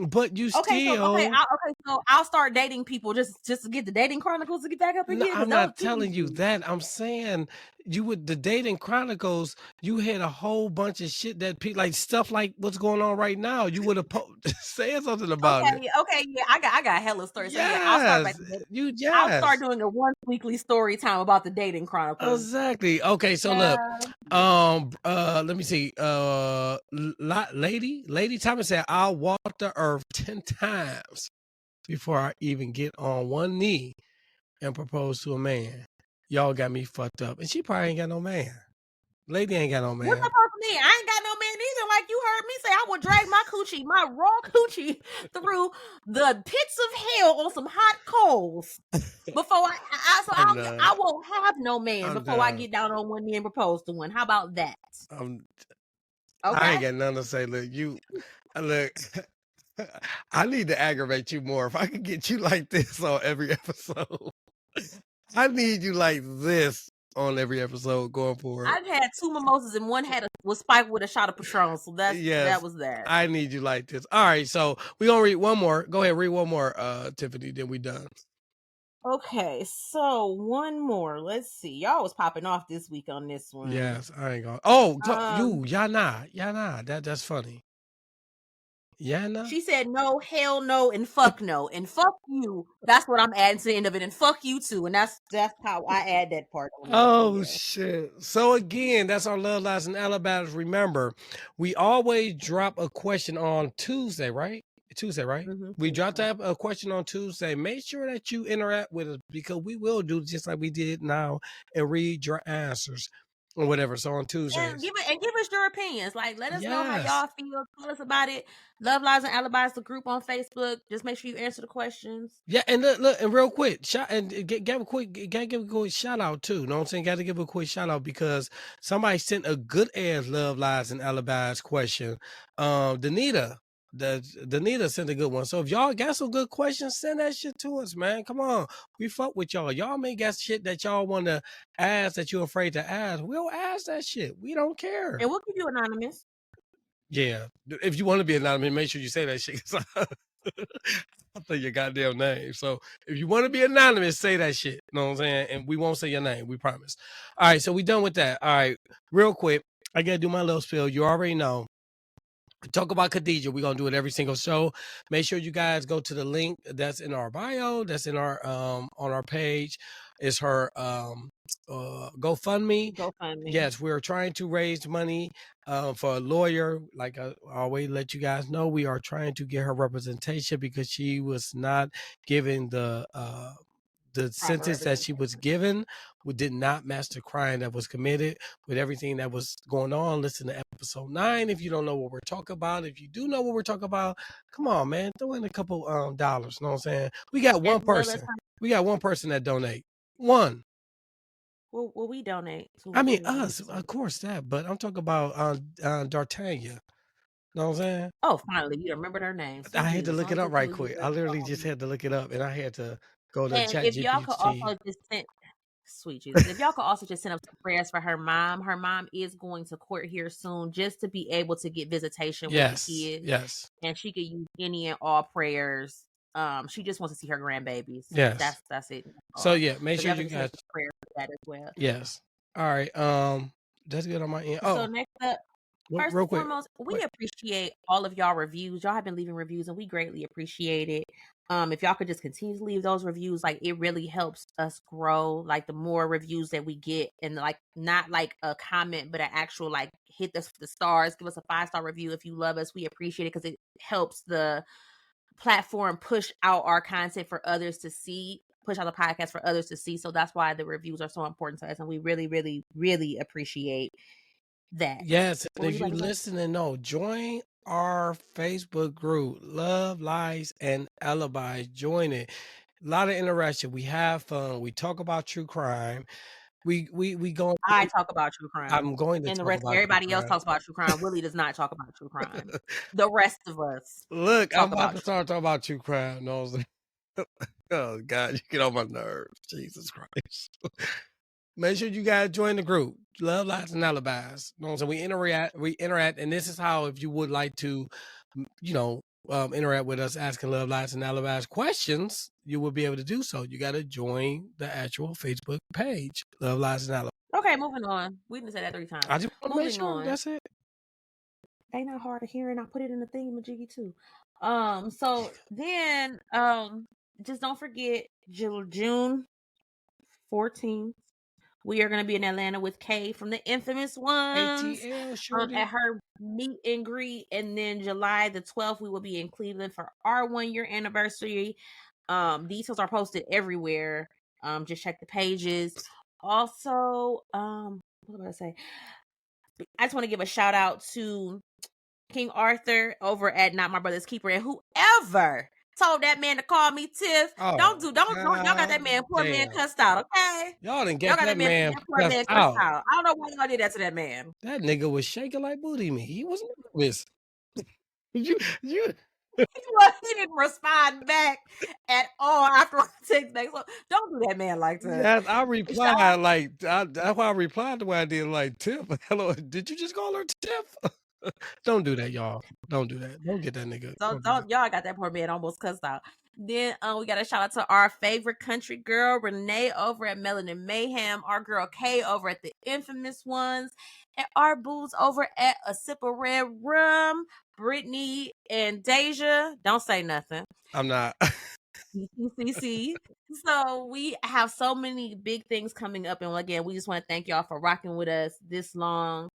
but you still. So I'll start dating people just to get the dating chronicles to get back up again. No, I'm not telling you that. I'm saying you would the Dating Chronicles. You had a whole bunch of shit that like stuff like what's going on right now. You would have said something about it. Okay, yeah, I got hella stories. So yeah, I'll start back. I'll start doing a once weekly story time about the Dating Chronicles. Exactly. Okay, so look, let me see. Lady Thomas said, "I'll walk the earth 10 times before I even get on one knee and propose to a man. Y'all got me fucked up." And she probably ain't got no man. Lady ain't got no man. What's up with me? I ain't got no man either. Like you heard me say, I will drag my coochie, my raw coochie, through the pits of hell on some hot coals before I won't have no man before I get down on one knee and propose to one. How about that? Okay. I ain't got nothing to say. Look, look. I need to aggravate you more. If I could get you like this on every episode, I need you like this on every episode going forward. I've had 2 mimosas and one was spiked with a shot of Patron, so that was that. I need you like this. All right, so we're gonna read one more. Go ahead, read one more, Tiffany, then we done. Okay, so one more. Let's see. Y'all was popping off this week on this one. Yes, I ain't gonna. Oh, Yana. That's funny. Yana? She said no, hell no, and fuck no, and fuck you. That's what I'm adding to the end of it, and fuck you too. And that's how I add that part. Oh shit! So again, that's our Love Lies and Alibis. Remember, we always drop a question on Tuesday, right? Mm-hmm. We dropped a question on Tuesday. Make sure that you interact with us because we will do just like we did now and read your answers or whatever. So on Tuesday, and give us your opinions. Like, let us know how y'all feel. Tell us about it. Love Lies and Alibis, the group on Facebook. Just make sure you answer the questions. Yeah, and look, and real quick, give a quick shout out too. You know what I'm saying? Got to give a quick shout out because somebody sent a good ass Love Lies and Alibis question. Danita sent a good one. So if y'all got some good questions, send that shit to us, man. Come on, we fuck with y'all. Y'all may got shit that y'all want to ask that you're afraid to ask. We'll ask that shit. We don't care, and we'll keep you anonymous. Yeah, if you want to be anonymous, make sure you say that shit. I'll say your goddamn name. So if you want to be anonymous, say that shit. You know what I'm saying? And we won't say your name. We promise. All right, so we done with that. All right, real quick, I got to do my little spiel. You already know. Talk about Khadijah. We're going to do it every single show. Make sure you guys go to the link that's in our bio, that's in our on our page. It's her GoFundMe. Yes, we're trying to raise money for a lawyer. Like I always let you guys know, we are trying to get her representation because she was not given the sentence that she was given. We did not match the crime that was committed. With everything that was going on, listen to episode 9 if you don't know what we're talking about. If you do know what we're talking about, come on, man, throw in a couple dollars. You know what I'm saying? We got one person. We got one person that donate. One. Well, we donate. I mean, us, of course, that. But I'm talking about D'Artagnan. Know what I'm saying? Oh, finally, you remember their name. I had to look it up right quick. I literally just had to look it up, and I had to go to ChatGPT. If y'all could also just send, sweet Jesus, if y'all could also just send up some prayers for her mom. Her mom is going to court here soon, just to be able to get visitation with the kids. Yes, and she could use any and all prayers. She just wants to see her grandbabies. Yes, that's it. So yeah, make sure you guys prayer for that as well. Yes. All right. That's good on my end. So next up. First and foremost, we appreciate all of y'all reviews. Y'all have been leaving reviews, and we greatly appreciate it. If y'all could just continue to leave those reviews, like it really helps us grow. Like the more reviews that we get, and like not like a comment, but an actual like hit the stars, give us a 5-star review if you love us. We appreciate it because it helps the platform push out our content for others to see. Push out the podcast for others to see. So that's why the reviews are so important to us, and we really, really, really appreciate that. Yes, and if you listening, join our Facebook group, Love Lies and Alibis. Join it. A lot of interaction. We have fun. We talk about true crime. We go. I talk about true crime. I'm going to. And the rest, everybody else talks about true crime. Willie does not talk about true crime. The rest of us. Look, I'm about to start talking about true crime. No, oh God, you get on my nerves. Jesus Christ. Make sure you guys join the group, Love Lies and Alibis. You know what I'm saying? We interact, and this is how, if you would like to, interact with us, asking Love Lies and Alibis questions, you will be able to do so. You got to join the actual Facebook page, Love Lies and Alibis. Okay, moving on. We didn't say that 3 times. I just want to make Moving sure on. that's it. Ain't not hard of hearing. I put it in the thingamajiggy too. So then, just don't forget June 14th. We are going to be in Atlanta with Kay from the Infamous Ones ATL shorty. at her meet and greet. And then July the 12th, we will be in Cleveland for our 1-year anniversary. Details are posted everywhere. Just check the pages. Also, what was I going to say? I just want to give a shout out to King Arthur over at Not My Brother's Keeper, and whoever told that man to call me Tiff, Oh, don't y'all got that man, poor man damn. cussed out, okay? Y'all didn't Y'all get got that man poor man cussed cussed out. out. I don't know why y'all did that to that man. That nigga was shaking like booty meat. He was nervous. you He didn't respond back at all after I text back. So don't do that man like that. Yes, I replied like that's why I replied the way I did, like Tiff. Hello, did you just call her Tiff? Don't do that, y'all. Don't do that. Don't get that nigga. Don't y'all got that poor man almost cussed out. Then we got a shout out to our favorite country girl, Renee over at Melanin Mayhem, our girl Kay over at the Infamous Ones, and our boos over at A Sip of Red Rum, Brittany and Deja. Don't say nothing. I'm not. CCC. So we have so many big things coming up, and again, we just want to thank y'all for rocking with us this long.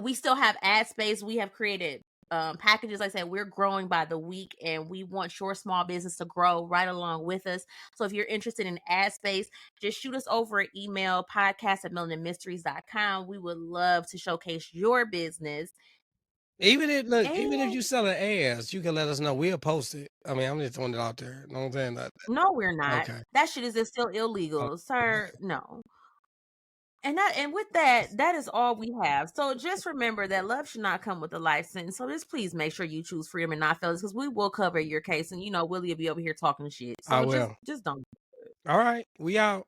We still have ad space. We have created packages. Like I said, we're growing by the week, and we want your small business to grow right along with us. So if you're interested in ad space, just shoot us over an email, podcast@melaninmysteries.com. We would love to showcase your business. Even if you selling ads, you can let us know. We'll post it. I mean, I'm just throwing it out there. You know what I'm saying? No, we're not. Okay. That shit is still illegal, sir. No. And with that is all we have. So just remember that love should not come with a life sentence. So just please make sure you choose freedom and not fellas, because we will cover your case, and Willie will be over here talking shit. So I will. Just don't. All right, we out.